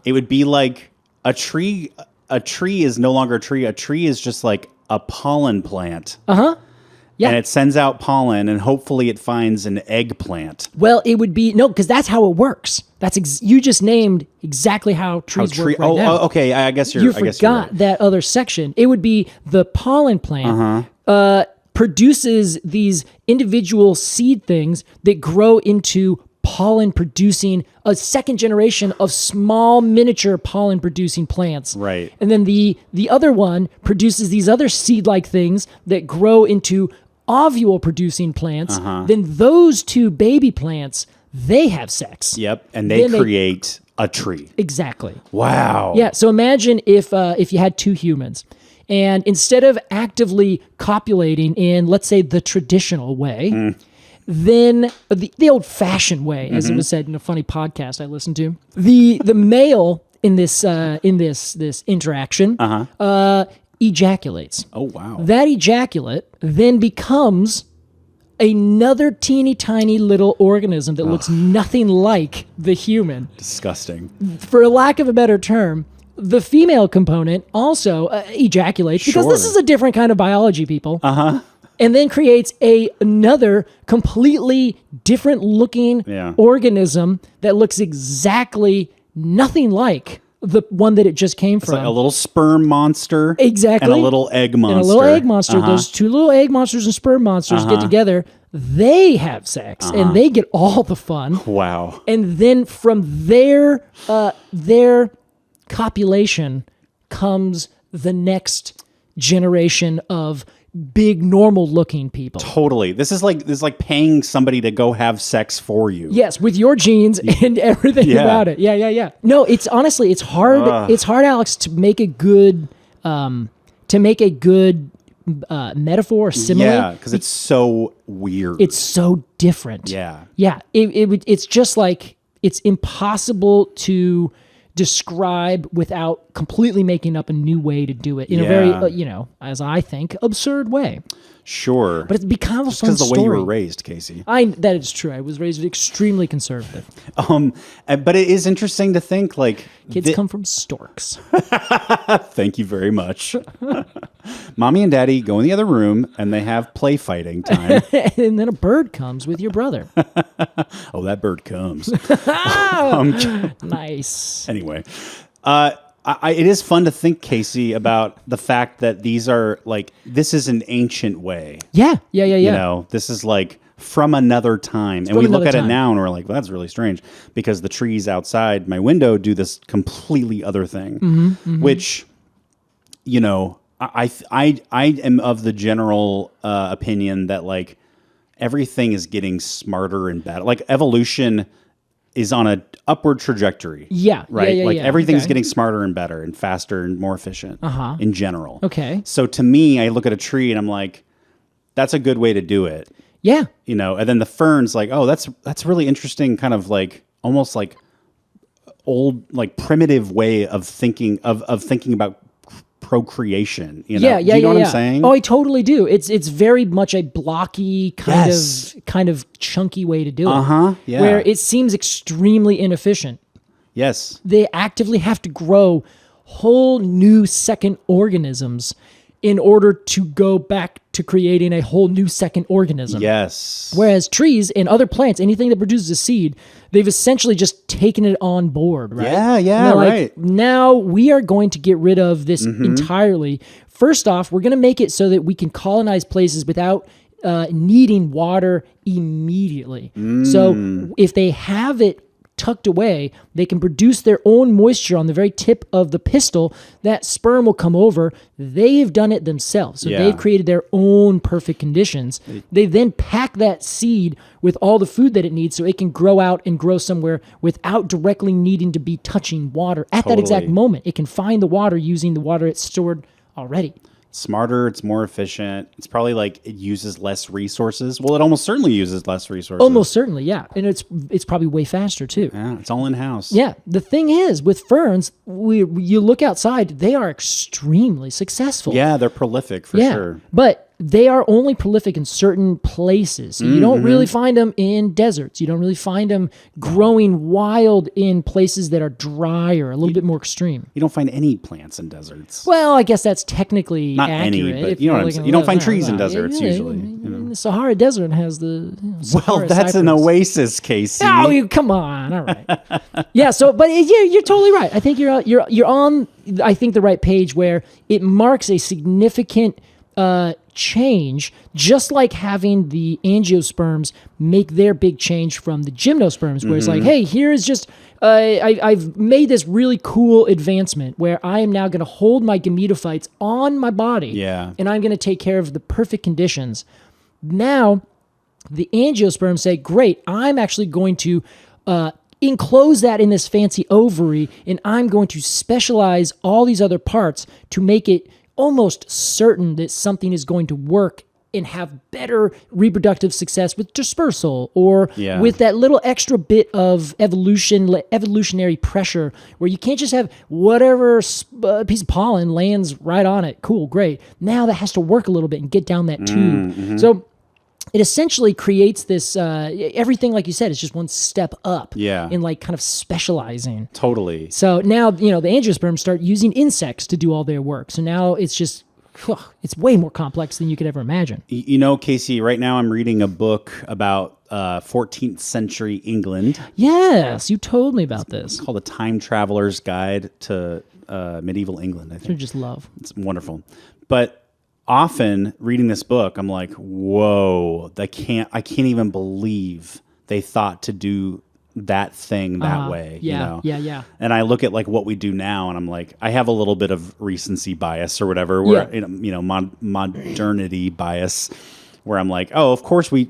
it would be like a tree. A tree is no longer a tree. A tree is just like a pollen plant. Yeah. And it sends out pollen, and hopefully it finds an eggplant. Well, it would be because that's how it works. That's you just named exactly how trees work right now. Oh, okay. I guess you're. You forgot right. that other section. It would be the pollen plant produces these individual seed things that grow into pollen producing a second generation of small miniature pollen producing plants. Right. And then the other one produces these other seed like things that grow into ovule producing plants. Then those two baby plants, they have sex. Yep. And they create a tree. Exactly. Wow. Yeah. So imagine if you had two humans, and instead of actively copulating in, let's say, the traditional way, then the old-fashioned way, as it was said in a funny podcast I listened to, the male in this interaction ejaculates. Oh wow! That ejaculate then becomes another teeny tiny little organism that looks nothing like the human. Disgusting. For lack of a better term, the female component also ejaculates because this is a different kind of biology, people. And then creates another completely different looking organism that looks exactly nothing like the one that it just came from. Like a little sperm monster. Exactly. And a little egg monster. And a little egg monster. Those two little egg monsters and sperm monsters get together. They have sex and they get all the fun. Wow. And then from their copulation comes the next generation of big normal looking people. Totally. This is like paying somebody to go have sex for you. Yes, with your genes and everything about it. Yeah. No, it's honestly it's hard it's hard, Alex, to make a good metaphor or simile. Yeah, because it's so weird. It's so different. Yeah. Yeah. It's just like it's impossible to describe without completely making up a new way to do it in a very, as I think, absurd way. Sure. But it's become a fun because the story. way you were raised, Casey. That is true. I was raised extremely conservative. But it is interesting to think like kids come from storks. Thank you very much. Mommy and Daddy go in the other room and they have play fighting time. And then a bird comes with your brother. Oh, that bird comes. Nice. Anyway, it is fun to think, Casey, about the fact that these are like, this is an ancient way. Yeah. You know, this is like from another time. And we look at it now and we're like, well, that's really strange because the trees outside my window do this completely other thing, which, you know, I am of the general opinion that like everything is getting smarter and better. Like evolution is on a upward trajectory. Yeah. Right? Yeah, like everything's getting smarter and better and faster and more efficient in general. Okay. So to me, I look at a tree and I'm like, that's a good way to do it. Yeah. You know, and then the ferns like, oh, that's really interesting, kind of like almost like old, like primitive way of thinking about procreation. You know? Yeah. Do you know what I'm saying? Oh, I totally do. It's very much a blocky kind of chunky way to do it. Yeah. Where it seems extremely inefficient. Yes. They actively have to grow whole new second organisms in order to go back to creating a whole new second organism. Yes. Whereas trees and other plants, anything that produces a seed, they've essentially just taken it on board, right? Yeah, like, now we are going to get rid of this entirely. First off, we're going to make it so that we can colonize places without needing water immediately. So if they have it tucked away. They can produce their own moisture on the very tip of the pistil. That sperm will come over. They've done it themselves. So they've created their own perfect conditions. They then pack that seed with all the food that it needs so it can grow out and grow somewhere without directly needing to be touching water at that exact moment. It can find the water using the water it's stored already. Smarter, it's more efficient. It's probably like it uses less resources. Well, it almost certainly uses less resources. Almost certainly, yeah. And it's probably way faster too. Yeah, it's all in-house. Yeah. The thing is, with ferns, you look outside, they are extremely successful. Yeah, they're prolific for sure. But they are only prolific in certain places. So you don't really find them in deserts. You don't really find them growing wild in places that are dry or a little bit more extreme. You don't find any plants in deserts. Well, I guess that's technically not accurate. Any, but you know what I'm saying. You don't find trees in deserts usually. The Sahara Desert has the Sahara that's cypress. An oasis, Casey. Oh, come on! All right. Yeah. So, but yeah, you're totally right. I think you're on. I think the right page where it marks a significant change, just like having the angiosperms make their big change from the gymnosperms, where it's like, hey, here's just I've made this really cool advancement where I am now going to hold my gametophytes on my body, and I'm going to take care of the perfect conditions. Now, the angiosperms say, great, I'm actually going to enclose that in this fancy ovary, and I'm going to specialize all these other parts to make it almost certain that something is going to work and have better reproductive success with dispersal or with that little extra bit of evolutionary pressure where you can't just have whatever piece of pollen lands right on it. Cool, great. Now that has to work a little bit and get down that tube. So it essentially creates this, everything, like you said, is just one step up in like kind of specializing. Totally. So now, the angiosperms start using insects to do all their work. So now it's just, it's way more complex than you could ever imagine. Casey, right now I'm reading a book about 14th century England. Yes, you told me about this. It's called A Time Traveler's Guide to Medieval England, I think. I just love. It's wonderful. But often reading this book, I'm like, whoa, I can't even believe they thought to do that thing that way. Yeah. And I look at like what we do now, and I'm like, I have a little bit of recency bias or whatever, where modernity bias, where I'm like, oh, of course we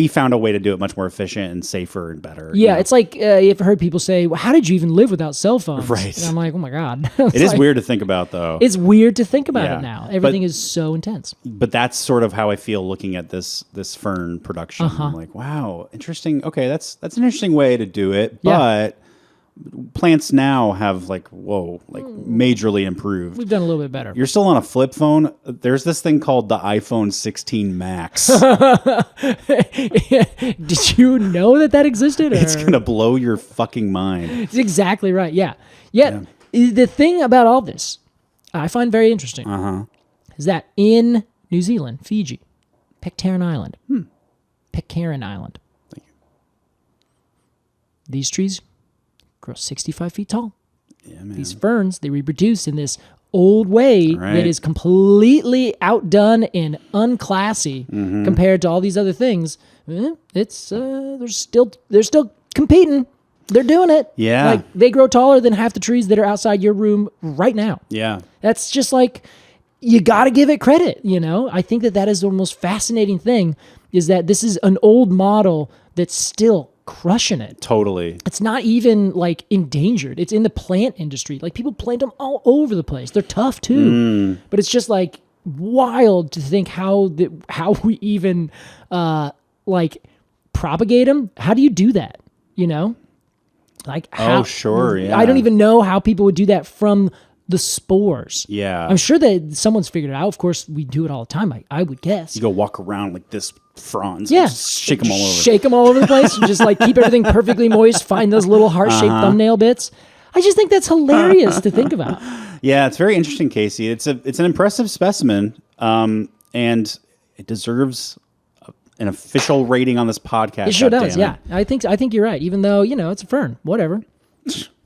found a way to do it much more efficient and safer and better. Yeah, it's like you've heard people say, well, how did you even live without cell phones? Right. And I'm like, oh my God. It is weird to think about, though. It's weird to think about it now. Everything is so intense. But that's sort of how I feel looking at this fern production. I'm like, wow, interesting. Okay, that's an interesting way to do it. But plants now have majorly improved. We've done a little bit better. You're still on a flip phone. There's this thing called the iPhone 16 Max. Did you know that existed? It's going to blow your fucking mind. It's exactly right. Yeah. The thing about all this I find very interesting is that in New Zealand, Fiji, Pitcairn Island, Thank you. These trees grow 65 feet tall. Yeah, man. These ferns, they reproduce in this old way that is completely outdone and unclassy compared to all these other things. They're still competing. They're doing it. Yeah. Like they grow taller than half the trees that are outside your room right now. Yeah. That's just like, you got to give it credit, I think that is the most fascinating thing, is that this is an old model that's still crushing it. Totally. It's not even like endangered. It's in the plant industry. Like people plant them all over the place. They're tough too. But it's just like wild to think how we even propagate them. How do you do that? Like how, I don't even know how people would do that from the spores. Yeah. I'm sure that someone's figured it out. Of course, we do it all the time, I would guess. You go walk around like this fronds. Yeah. Just shake them all over. Shake them all over the place and just like keep everything perfectly moist, find those little heart-shaped thumbnail bits. I just think that's hilarious to think about. Yeah, it's very interesting, Casey. It's an impressive specimen, and it deserves an official rating on this podcast. It sure does, yeah. I think you're right, even though, it's a fern. Whatever.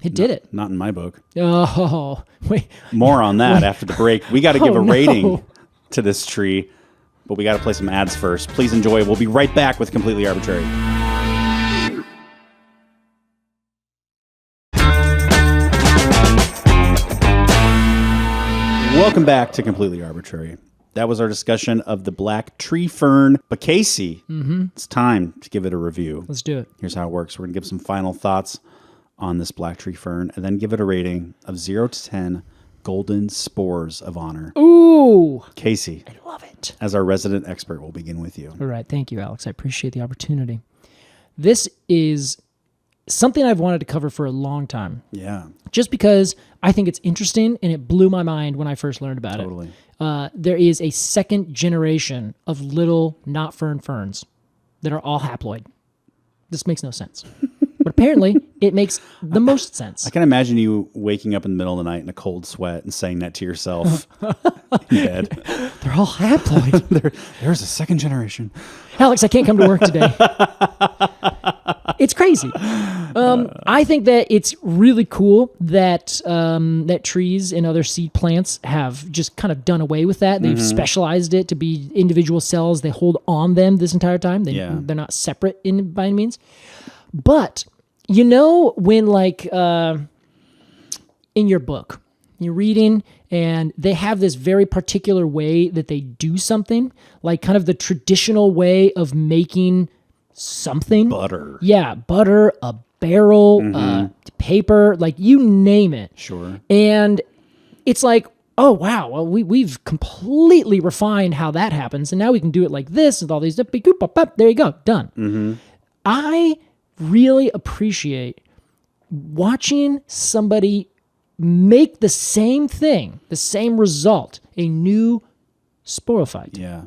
It did it. Not in my book. Oh, wait. More on that after the break. We got to give a rating to this tree, but we got to play some ads first. Please enjoy. We'll be right back with Completely Arbortrary. Welcome back to Completely Arbortrary. That was our discussion of the black tree fern. But Casey, it's time to give it a review. Let's do it. Here's how it works. We're going to give some final thoughts on this black tree fern and then give it a rating of 0 to 10 golden spores of honor. Ooh. Casey, I love it. as our resident expert, we'll begin with you. All right. Thank you, Alex. I appreciate the opportunity. This is something I've wanted to cover for a long time. Yeah. Just because I think it's interesting and it blew my mind when I first learned about Totally. it. There is a second generation of little not fern ferns that are all haploid. This makes no sense. But apparently, it makes the most sense. I can imagine you waking up in the middle of the night in a cold sweat and saying that to yourself in bed. They're all haploid. There's a second generation. Alex, I can't come to work today. It's crazy. I think that it's really cool that that trees and other seed plants have just kind of done away with that. They've specialized it to be individual cells. They hold on them this entire time. They're not separate by any means. But you know when like in your book, you're reading and they have this very particular way that they do something, like kind of the traditional way of making something. Butter. Yeah, butter, a barrel, paper, like you name it. Sure. And it's like, oh, wow, well, we've completely refined how that happens. And now we can do it like this with all these. There you go, done. I really appreciate watching somebody make the same thing, the same result, a new sporophyte. Yeah.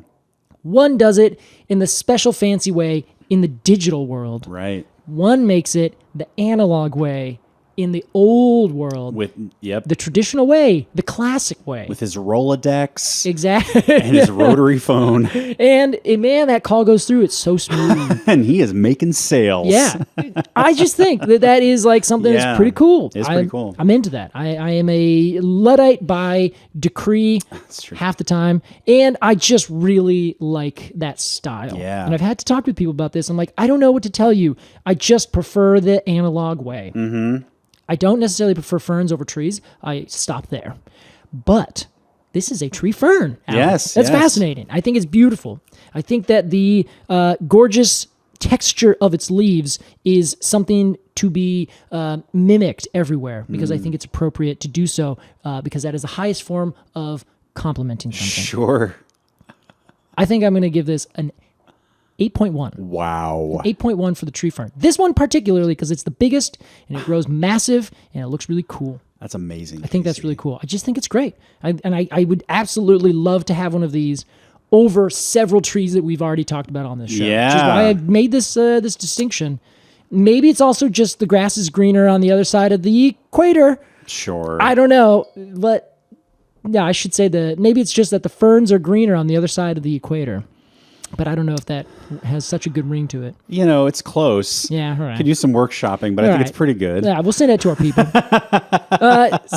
One does it in the special fancy way in the digital world. Right. One makes it the analog way in the old world. The traditional way, the classic way. With his Rolodex. Exactly. And his rotary phone. And man, that call goes through. It's so smooth. And he is making sales. Yeah. I just think that is like something that's pretty cool. It's pretty cool. I'm into that. I am a Luddite by decree half the time. And I just really like that style. Yeah. And I've had to talk with people about this. I'm like, I don't know what to tell you. I just prefer the analog way. I don't necessarily prefer ferns over trees. I stop there. But this is a tree fern. Yes. That's fascinating. I think it's beautiful. I think that the gorgeous texture of its leaves is something to be mimicked everywhere because I think it's appropriate to do so because that is the highest form of complimenting something. Sure. I think I'm going to give this an 8.1. Wow. 8.1 for the tree fern. This one particularly because it's the biggest and it grows massive and it looks really cool. That's amazing. I think that's really cool. I just think it's great. I would absolutely love to have one of these over several trees that we've already talked about on this show. Yeah. Which is why I made this this distinction. Maybe it's also just the grass is greener on the other side of the equator. Sure. I don't know, but yeah, I should say maybe it's just that the ferns are greener on the other side of the equator. But I don't know if that has such a good ring to it. You know, it's close. Yeah, all right. Could use some workshopping, but I think it's pretty good. Yeah, we'll send that to our people.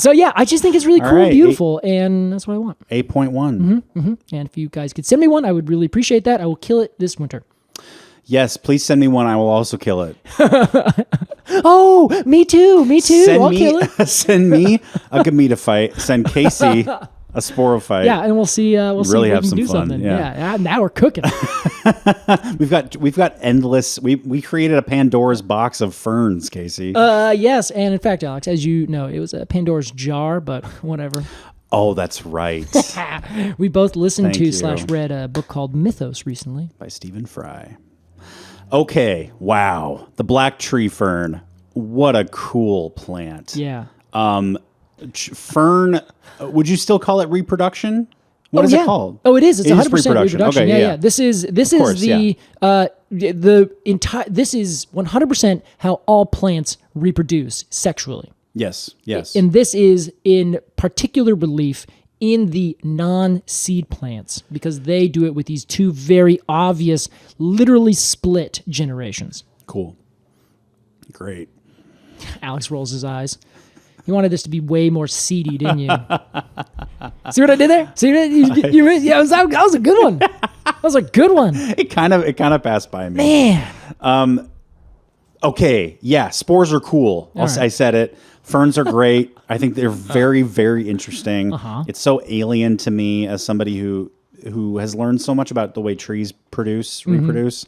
So yeah, I just think it's really cool and beautiful, and that's what I want. 8.1. And if you guys could send me one, I would really appreciate that. I will kill it this winter. Yes, please send me one. I will also kill it. Oh, me too. I'll kill it. Send me a Gametophyte. Send Casey a sporophyte. Yeah, and we'll see. We'll really see if have we can some do fun. something. Yeah. Now we're cooking. We've got endless. We created a Pandora's box of ferns, Casey. Yes, and in fact, Alex, as you know, it was a Pandora's jar, but whatever. Oh, that's right. We both listened Thank to you. / read a book called Mythos recently by Stephen Fry. Okay, wow, the black tree fern. What a cool plant. Yeah. Fern, would you still call it reproduction? What is it called? Oh, it is. It's 100% reproduction. Okay, yeah. This is this is 100% how all plants reproduce sexually. Yes. And this is in particular relief in the non-seed plants because they do it with these two very obvious, literally split generations. Cool. Great. Alex rolls his eyes. You wanted this to be way more seedy, didn't you? See what I did there? See what yeah, that was a good one. That was a good one. It kind of passed by me. Man. Okay, yeah, spores are cool. I said it. Ferns are great. I think they're very, very interesting. It's so alien to me as somebody who has learned so much about the way trees reproduce.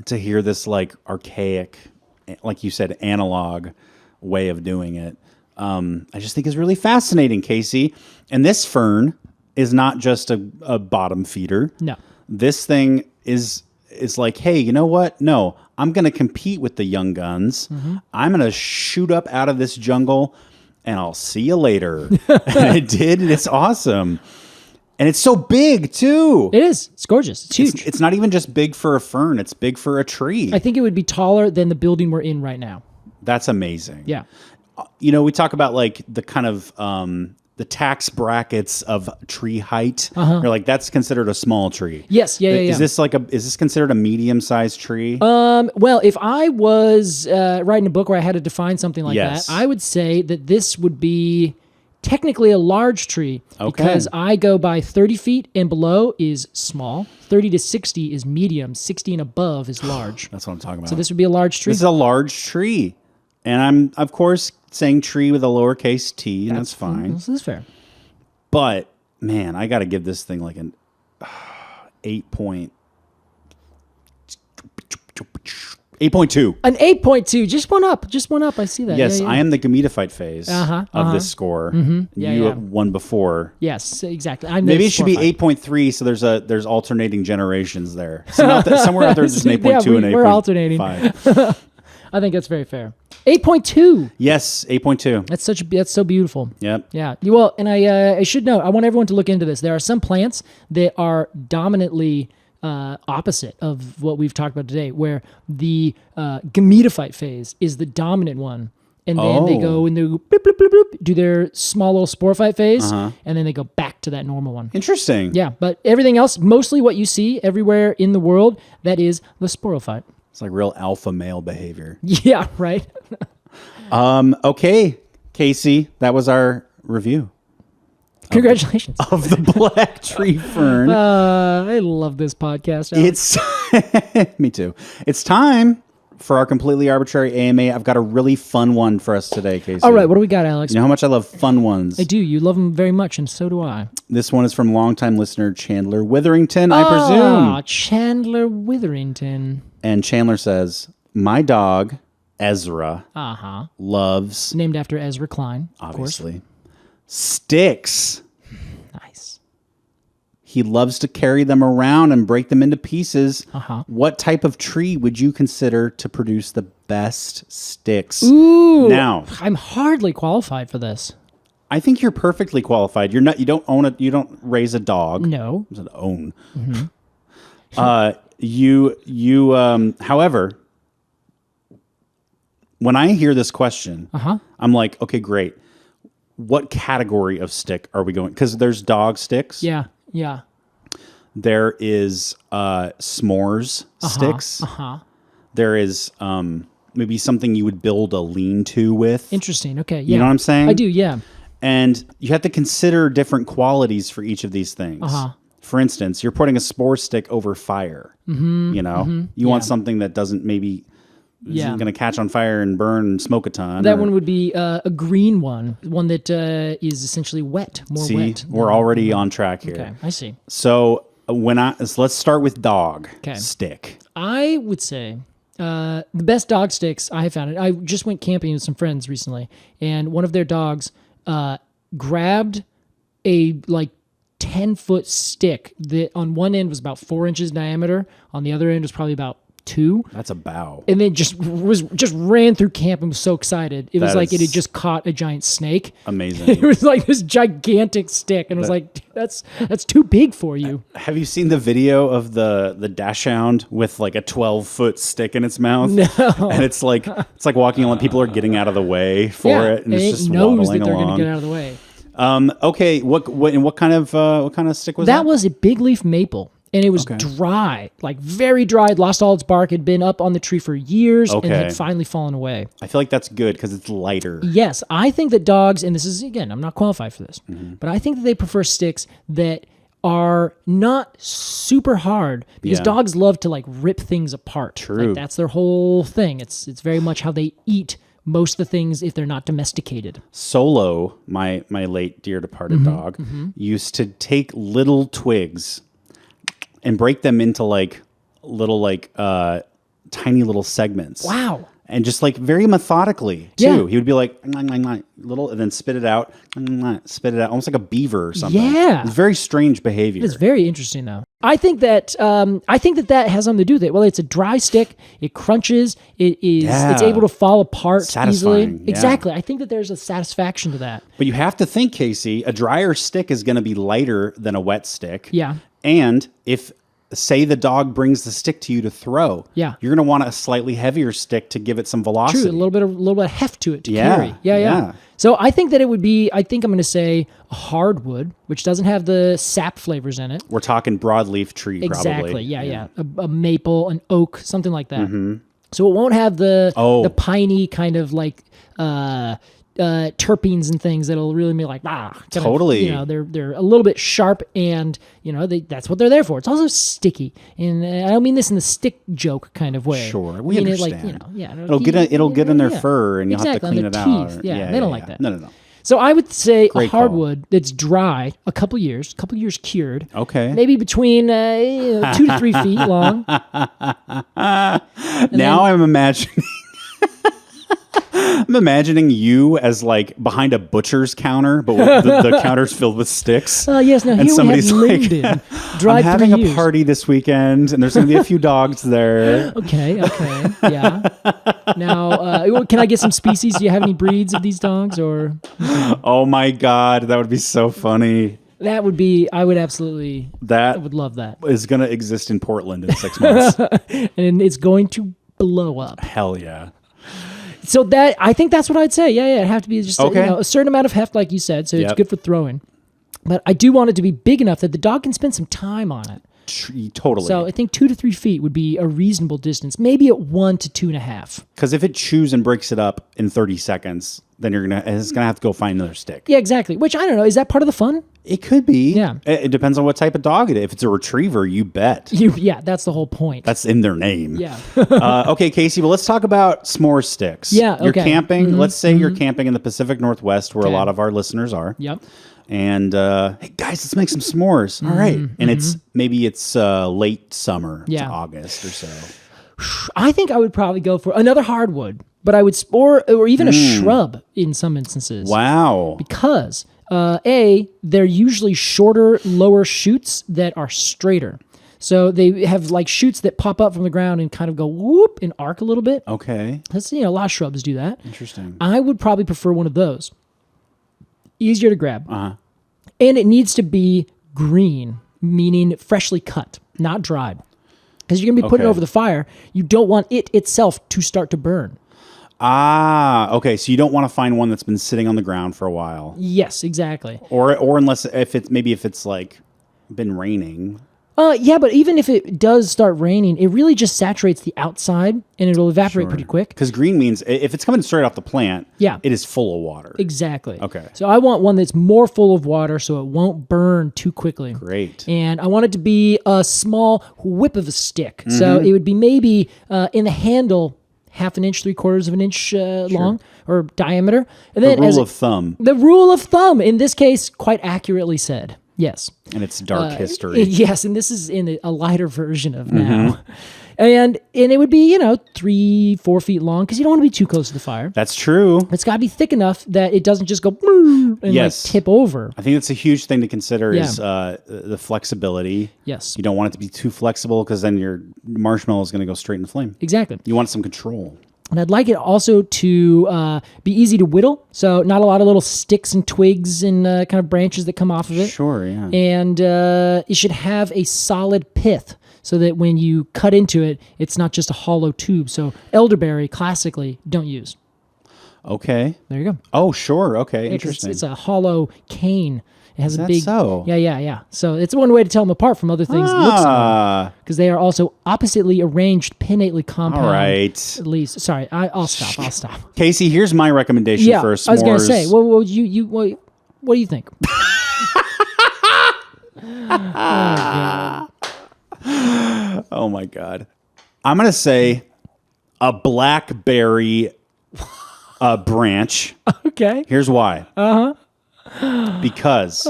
To hear this like archaic, like you said, analog way of doing it, I just think is really fascinating, Casey. And this fern is not just a bottom feeder. No, this thing is like, hey, you know what? No, I'm going to compete with the young guns. I'm going to shoot up out of this jungle, and I'll see you later. And it did, and it's awesome. And it's so big, too. it is. It's gorgeous. It's huge. It's not even just big for a fern. It's big for a tree. I think it would be taller than the building we're in right now. That's amazing. Yeah. You know, we talk about like the kind of the tax brackets of tree height. You're like, that's considered a small tree. Yes. Yeah. Is this considered a medium-sized tree? Well, if I was writing a book where I had to define something like Yes. that, I would say that this would be technically a large tree because I go by 30 feet and below is small, 30 to 60 is medium, 60 and above is large. That's what I'm talking about. So this would be a large tree. This is a large tree. And I'm, of course, saying tree with a lowercase t, and that's fine. This is fair. But, man, I got to give this thing like an 8.2. An 8.2, just one up. I see that. Yes, Yeah. I am the gametophyte phase of this score. You won before. Yes, exactly. Maybe it should be 8.3, so there's alternating generations there. So not that, somewhere out there there's an 8.2 and 8.5. We're alternating. I think that's very fair. 8.2. Yes, 8.2. That's so beautiful. Yep. Yeah. Well, and I should know. I want everyone to look into this. There are some plants that are dominantly opposite of what we've talked about today, where the gametophyte phase is the dominant one, and then they go and they bloop, bloop, bloop, bloop, do their small little sporophyte phase, and then they go back to that normal one. Interesting. Yeah, but everything else, mostly what you see everywhere in the world, that is the sporophyte. It's like real alpha male behavior. Yeah, right. Okay, Casey, that was our review. Congratulations. Of the black tree fern. I love this podcast. Alex. It's me too. It's time for our completely arbitrary AMA. I've got a really fun one for us today, Casey. All right, what do we got, Alex? You know how much I love fun ones. I do. You love them very much, and so do I. This one is from longtime listener Chandler Witherington, I presume. Chandler Witherington. And Chandler says, my dog, Ezra, loves... Named after Ezra Klein, obviously. Sticks. Nice. He loves to carry them around and break them into pieces. What type of tree would you consider to produce the best sticks? Ooh. Now, I'm hardly qualified for this. I think you're perfectly qualified. You don't own it. You don't raise a dog. No. It's an own. However, when I hear this question, I'm like, okay, great. What category of stick are we going? Because there's dog sticks. Yeah. There is s'mores sticks. There is maybe something you would build a lean-to with. Interesting. Okay. Yeah. You know what I'm saying? I do. Yeah. And you have to consider different qualities for each of these things. For instance, you're putting a spore stick over fire. You know, you want something that doesn't maybe isn't going to catch on fire and burn and smoke a ton. That one would be a green one that is essentially wet, more wet. We're already on track here. Okay, I see. So let's start with dog stick. I would say the best dog sticks I have found. I just went camping with some friends recently, and one of their dogs grabbed a 10-foot stick that on one end was about 4 inches diameter, on the other end was probably about 2. That's a bow. And then just ran through camp and was so excited. It was like it had just caught a giant snake. Amazing. It was like this gigantic stick, and I was like, that's too big for you. Have you seen the video of the dachshund with like a 12-foot stick in its mouth? No. And it's like walking on. People are getting out of the way for it, and it's just knows wobbling that they're along. going to get out of the way. Okay. What kind of stick was that? That was a big leaf maple. And it was dry, very dry. It lost all its bark. Had been up on the tree for years and had finally fallen away. I feel like that's good because it's lighter. Yes, I think that dogs, and this is, again, I'm not qualified for this, but I think that they prefer sticks that are not super hard because Yeah. dogs love to like rip things apart. True. Like, that's their whole thing. It's very much how they eat most of the things if they're not domesticated. Solo, my late dear departed dog, used to take little twigs and break them into like little tiny little segments. Wow. And just like very methodically too. Yeah. He would be like little, and then spit it out, almost like a beaver or something. Yeah. It's very strange behavior. It's very interesting, though. I think that that has something to do with it. Well, it's a dry stick. It crunches. It's able to fall apart easily. Satisfying, yeah. Exactly. I think that there's a satisfaction to that. But you have to think, Casey, a drier stick is going to be lighter than a wet stick. Yeah. And if, say, the dog brings the stick to you to throw, Yeah. you're going to want a slightly heavier stick to give it some velocity. True, a little bit of heft to it to Yeah, carry. Yeah. yeah. So I think that it would be. I think I'm going to say a hardwood, which doesn't have the sap flavors in it. We're talking broadleaf tree, Exactly. probably. Yeah. A maple, an oak, something like that. So it won't have the piney kind of like terpenes and things that'll really be like Totally. They're a little bit sharp, and that's what they're there for. It's also sticky, and I don't mean this in the stick joke kind of way. Sure, we I mean understand. It'll get in their fur, and you'll have to clean it out. Teeth. Yeah, they don't like that. No. So I would say Great a hardwood that's dry, a couple years cured. Okay. Maybe between 2 to 3 feet long. I'm imagining. I'm imagining you as like behind a butcher's counter, but with the counter's filled with sticks. Yes. Now and here we somebody's have like, Linden, dried I'm having 3 a years. party this weekend, and there's going to be a few dogs there. Okay, yeah. Now, can I get some species? Do you have any breeds of these dogs, or Oh my God, that would be so funny. that would be? I would absolutely. I That would love that, is going to exist in Portland in 6 months. and it's going to blow up. Hell yeah. So I think that's what I'd say. Yeah. It'd have to be just Okay. a certain amount of heft, like you said. So it's Yep. good for throwing. But I do want it to be big enough that the dog can spend some time on it. Totally. So I think 2 to 3 feet would be a reasonable distance. Maybe at 1 to 2.5. Because if it chews and breaks it up in 30 seconds, then it's gonna have to go find another stick. Yeah, exactly. Which I don't know. Is that part of the fun? It could be. Yeah. It depends on what type of dog it is. If it's a retriever, you bet. Yeah, that's the whole point. That's in their name. Yeah. Okay, Casey, well, let's talk about s'more sticks. Yeah, You're okay. camping. Let's say you're camping in the Pacific Northwest, where a Okay. lot of our listeners are. Yep. And hey, guys, let's make some s'mores. All right. And it's late summer to Yeah. August or so. I think I would probably go for another hardwood, but I would or even a shrub in some instances. Wow. Because they're usually shorter, lower shoots that are straighter. So they have like shoots that pop up from the ground and kind of go whoop and arc a little bit. Okay. That's a lot of shrubs do that. Interesting. I would probably prefer one of those. Easier to grab. Uh-huh. And it needs to be green, meaning freshly cut, not dried. Because you're going to be putting it Okay. over the fire. You don't want it itself to start to burn. Ah, okay. So you don't want to find one that's been sitting on the ground for a while, Yes, exactly. or unless if it's like been raining. Yeah, but even if it does start raining, it really just saturates the outside and it'll evaporate pretty quick. Because green means if it's coming straight off the plant, Yeah. it is full of water. Exactly. Okay. So I want one that's more full of water so it won't burn too quickly. Great. And I want it to be a small whip of a stick. Mm-hmm. So it would be maybe in the handle, 1/2 inch, 3/4 of an inch long or diameter. And then Rule of thumb, the rule of thumb, in this case, quite accurately said. Yes. and it's dark history. Yes, and this is in a lighter version of Mm-hmm. now. And it would be, 3-4 feet long because you don't want to be too close to the fire. That's true. It's got to be thick enough that it doesn't just go and Yes. like tip over. I think that's a huge thing to consider Yeah. is the flexibility. Yes, You don't want it to be too flexible because then your marshmallow is going to go straight in the flame. exactly. You want some control. And I'd like it also to be easy to whittle. So not a lot of little sticks and twigs and kind of branches that come off of it. Sure, yeah. And it should have a solid pith so that when you cut into it, it's not just a hollow tube. So elderberry, classically, don't use. Okay. There you go. Oh, sure. Okay. It's, Interesting. it's a hollow cane. It has Is a that big. so? Yeah. So it's one way to tell them apart from other things that look similar because they are also oppositely arranged pinnately compound. All right. At least, sorry, I'll stop. Casey, here's my recommendation Yeah, for I s'mores. was gonna say, what do you think? Oh my God. I'm going to say a blackberry branch. Okay. Here's why. Because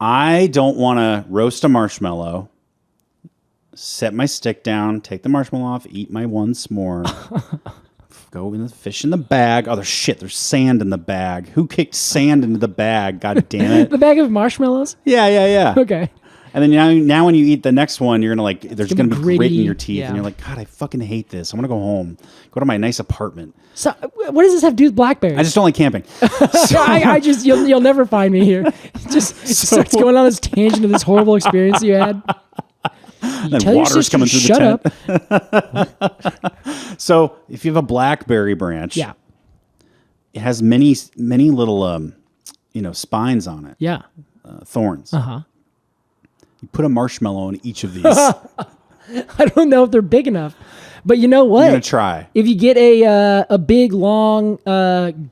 I don't want to roast a marshmallow, set my stick down, take the marshmallow off, eat my one s'more, go in the fish in the bag. Oh, there's sand in the bag. Who kicked sand into the bag? God damn it. The bag of marshmallows? Yeah. Okay. And then now when you eat the next one, you're going to there's going to be grit in your teeth. Yeah. And you're like, God, I fucking hate this. I want to go home. Go to my nice apartment. So what does this have to do with blackberries? I just don't like camping. I just, you'll never find me here. Just starts going on this tangent of this horrible experience you had. You tell your sister to shut up. So if you have a blackberry branch, Yeah. it has many little, spines on it. Yeah. Thorns. Uh-huh. You put a marshmallow on each of these. I don't know if they're big enough. But you know what? You're going to try. If you get a big, long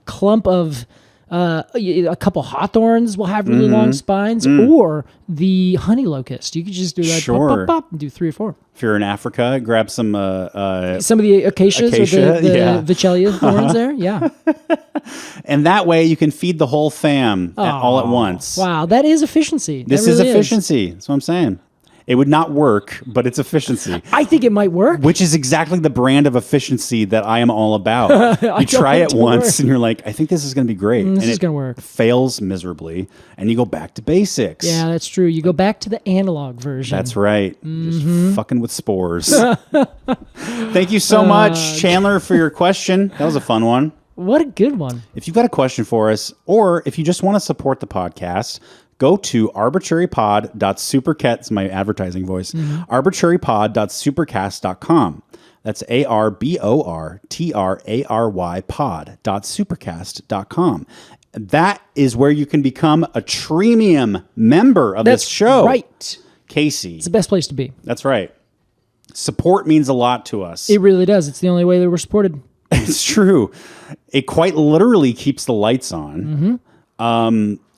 clump of a couple hawthorns will have really long spines, or the honey locust. You could just do that, Sure. pop, pop, pop, and do 3 or 4. If you're in Africa, grab some Some of the acacias or the yeah. Vichelia thorns there. Yeah. and that way you can feed the whole fam all at once. Wow, that is efficiency. This That is really efficiency. That's what I'm saying. It would not work, but it's efficiency. I think it might work. Which is exactly the brand of efficiency that I am all about. You try it once and you're like, I think this is going to be great. This and is going to work. Fails miserably and you go back to basics. Yeah, that's true. You go back to the analog version. That's right. Just fucking with spores. Thank you so much, Chandler, for your question. That was a fun one. What a good one. If you've got a question for us, or if you just want to support the podcast, go to arbitrarypod.supercast. It's my advertising voice. Arbitrarypod.supercast.com. That's ARBORTRARY pod.supercast.com. That is where you can become a Treemium member of this show. Right. Casey. It's the best place to be. That's right. Support means a lot to us. It really does. It's the only way that we're supported. It's true. It quite literally keeps the lights on.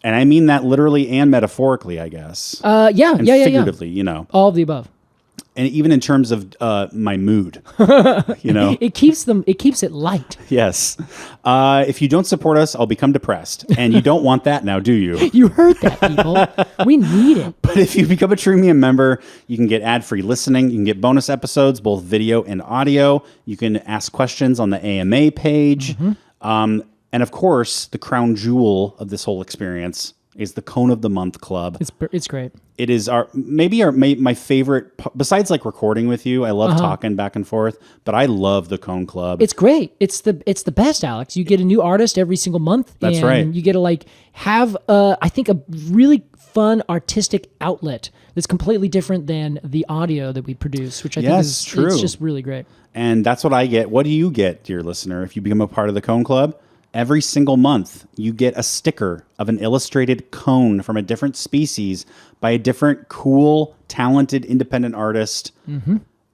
And I mean that literally and metaphorically, I guess. Yeah. Figuratively, All of the above. And even in terms of my mood, It keeps it light. Yes. If you don't support us, I'll become depressed. And you don't want that now, do you? You heard that, people. We need it. But if you become a Treemium member, you can get ad-free listening. You can get bonus episodes, both video and audio. You can ask questions on the AMA page. And of course, the crown jewel of this whole experience is the Cone of the Month Club. It's great. It is my favorite, besides like recording with you. I love talking back and forth, but I love the Cone Club. It's great. It's the best, Alex. You get a new artist every single month. That's and right. You get to have I think a really fun artistic outlet that's completely different than the audio that we produce, which I think is true. It's just really great. And that's what I get. What do you get, dear listener, if you become a part of the Cone Club? Every single month, you get a sticker of an illustrated cone from a different species by a different cool, talented, independent artist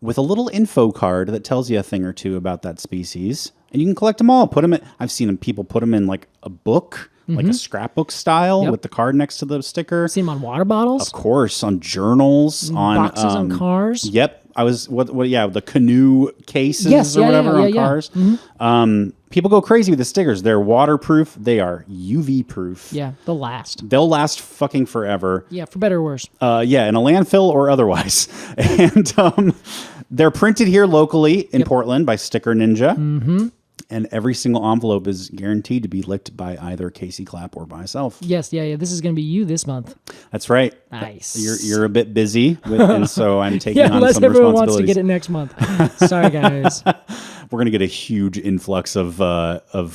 with a little info card that tells you a thing or two about that species. And you can collect them all. I've seen people put them in like a book, like a scrapbook style with the card next to the sticker. See them on water bottles? Of course, on journals, on boxes on cars. Yep. The canoe cases or whatever on cars. People go crazy with the stickers. They're waterproof. They are UV proof. Yeah, they'll last. They'll last fucking forever. Yeah, for better or worse. In a landfill or otherwise. And they're printed here locally in Portland by Sticker Ninja. And every single envelope is guaranteed to be licked by either Casey Clapp or myself. Yes, yeah. This is going to be you this month. That's right. Nice. You're a bit busy, and so I'm taking on unless some everyone responsibilities. wants to get it next month. Sorry, guys. We're going to get a huge influx of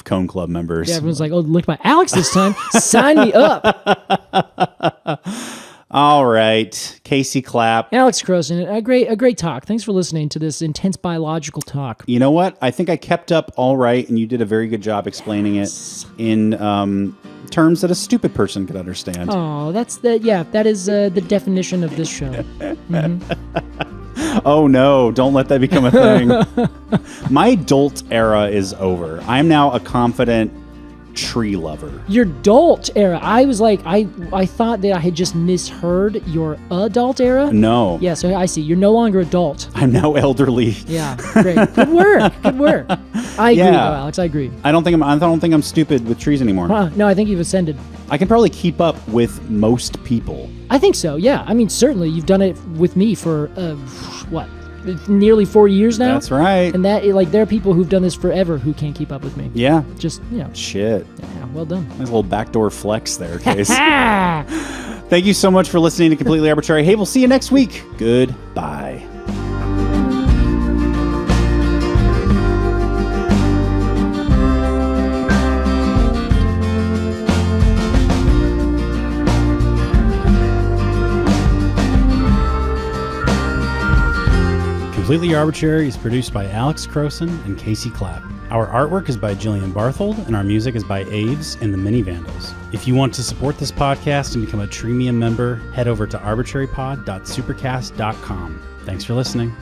Cone Club members. Yeah, everyone's like, oh, look by Alex this time. Sign me up. All right. Casey Clapp. Alex Crowson, a great talk. Thanks for listening to this intense biological talk. You know what? I think I kept up all right, and you did a very good job explaining it in terms that a stupid person could understand. Oh, that is the definition of this show. Oh no, don't let that become a thing. My dolt era is over. I'm now a confident tree lover. Your adult era. I was like, I thought that I had just misheard your adult era. No. Yeah, so I see. You're no longer adult. I'm now elderly. Yeah, great. Good work. Good work. I agree, though, Alex. I agree. I don't think I'm stupid with trees anymore. No, I think you've ascended. I can probably keep up with most people. I think so, yeah. I mean, certainly you've done it with me for, nearly 4 years now? That's right. And that, like, there are people who've done this forever who can't keep up with me. Yeah. Just, Shit. Yeah, well done. Nice little backdoor flex there, Case. Thank you so much for listening to Completely Arbortrary. Hey, we'll see you next week. Goodbye. Completely Arbortrary is produced by Alex Crowson and Casey Clapp. Our artwork is by Jillian Barthold, and our music is by Aves and the Mini Vandals. If you want to support this podcast and become a Treemium member, head over to arbitrarypod.supercast.com. Thanks for listening.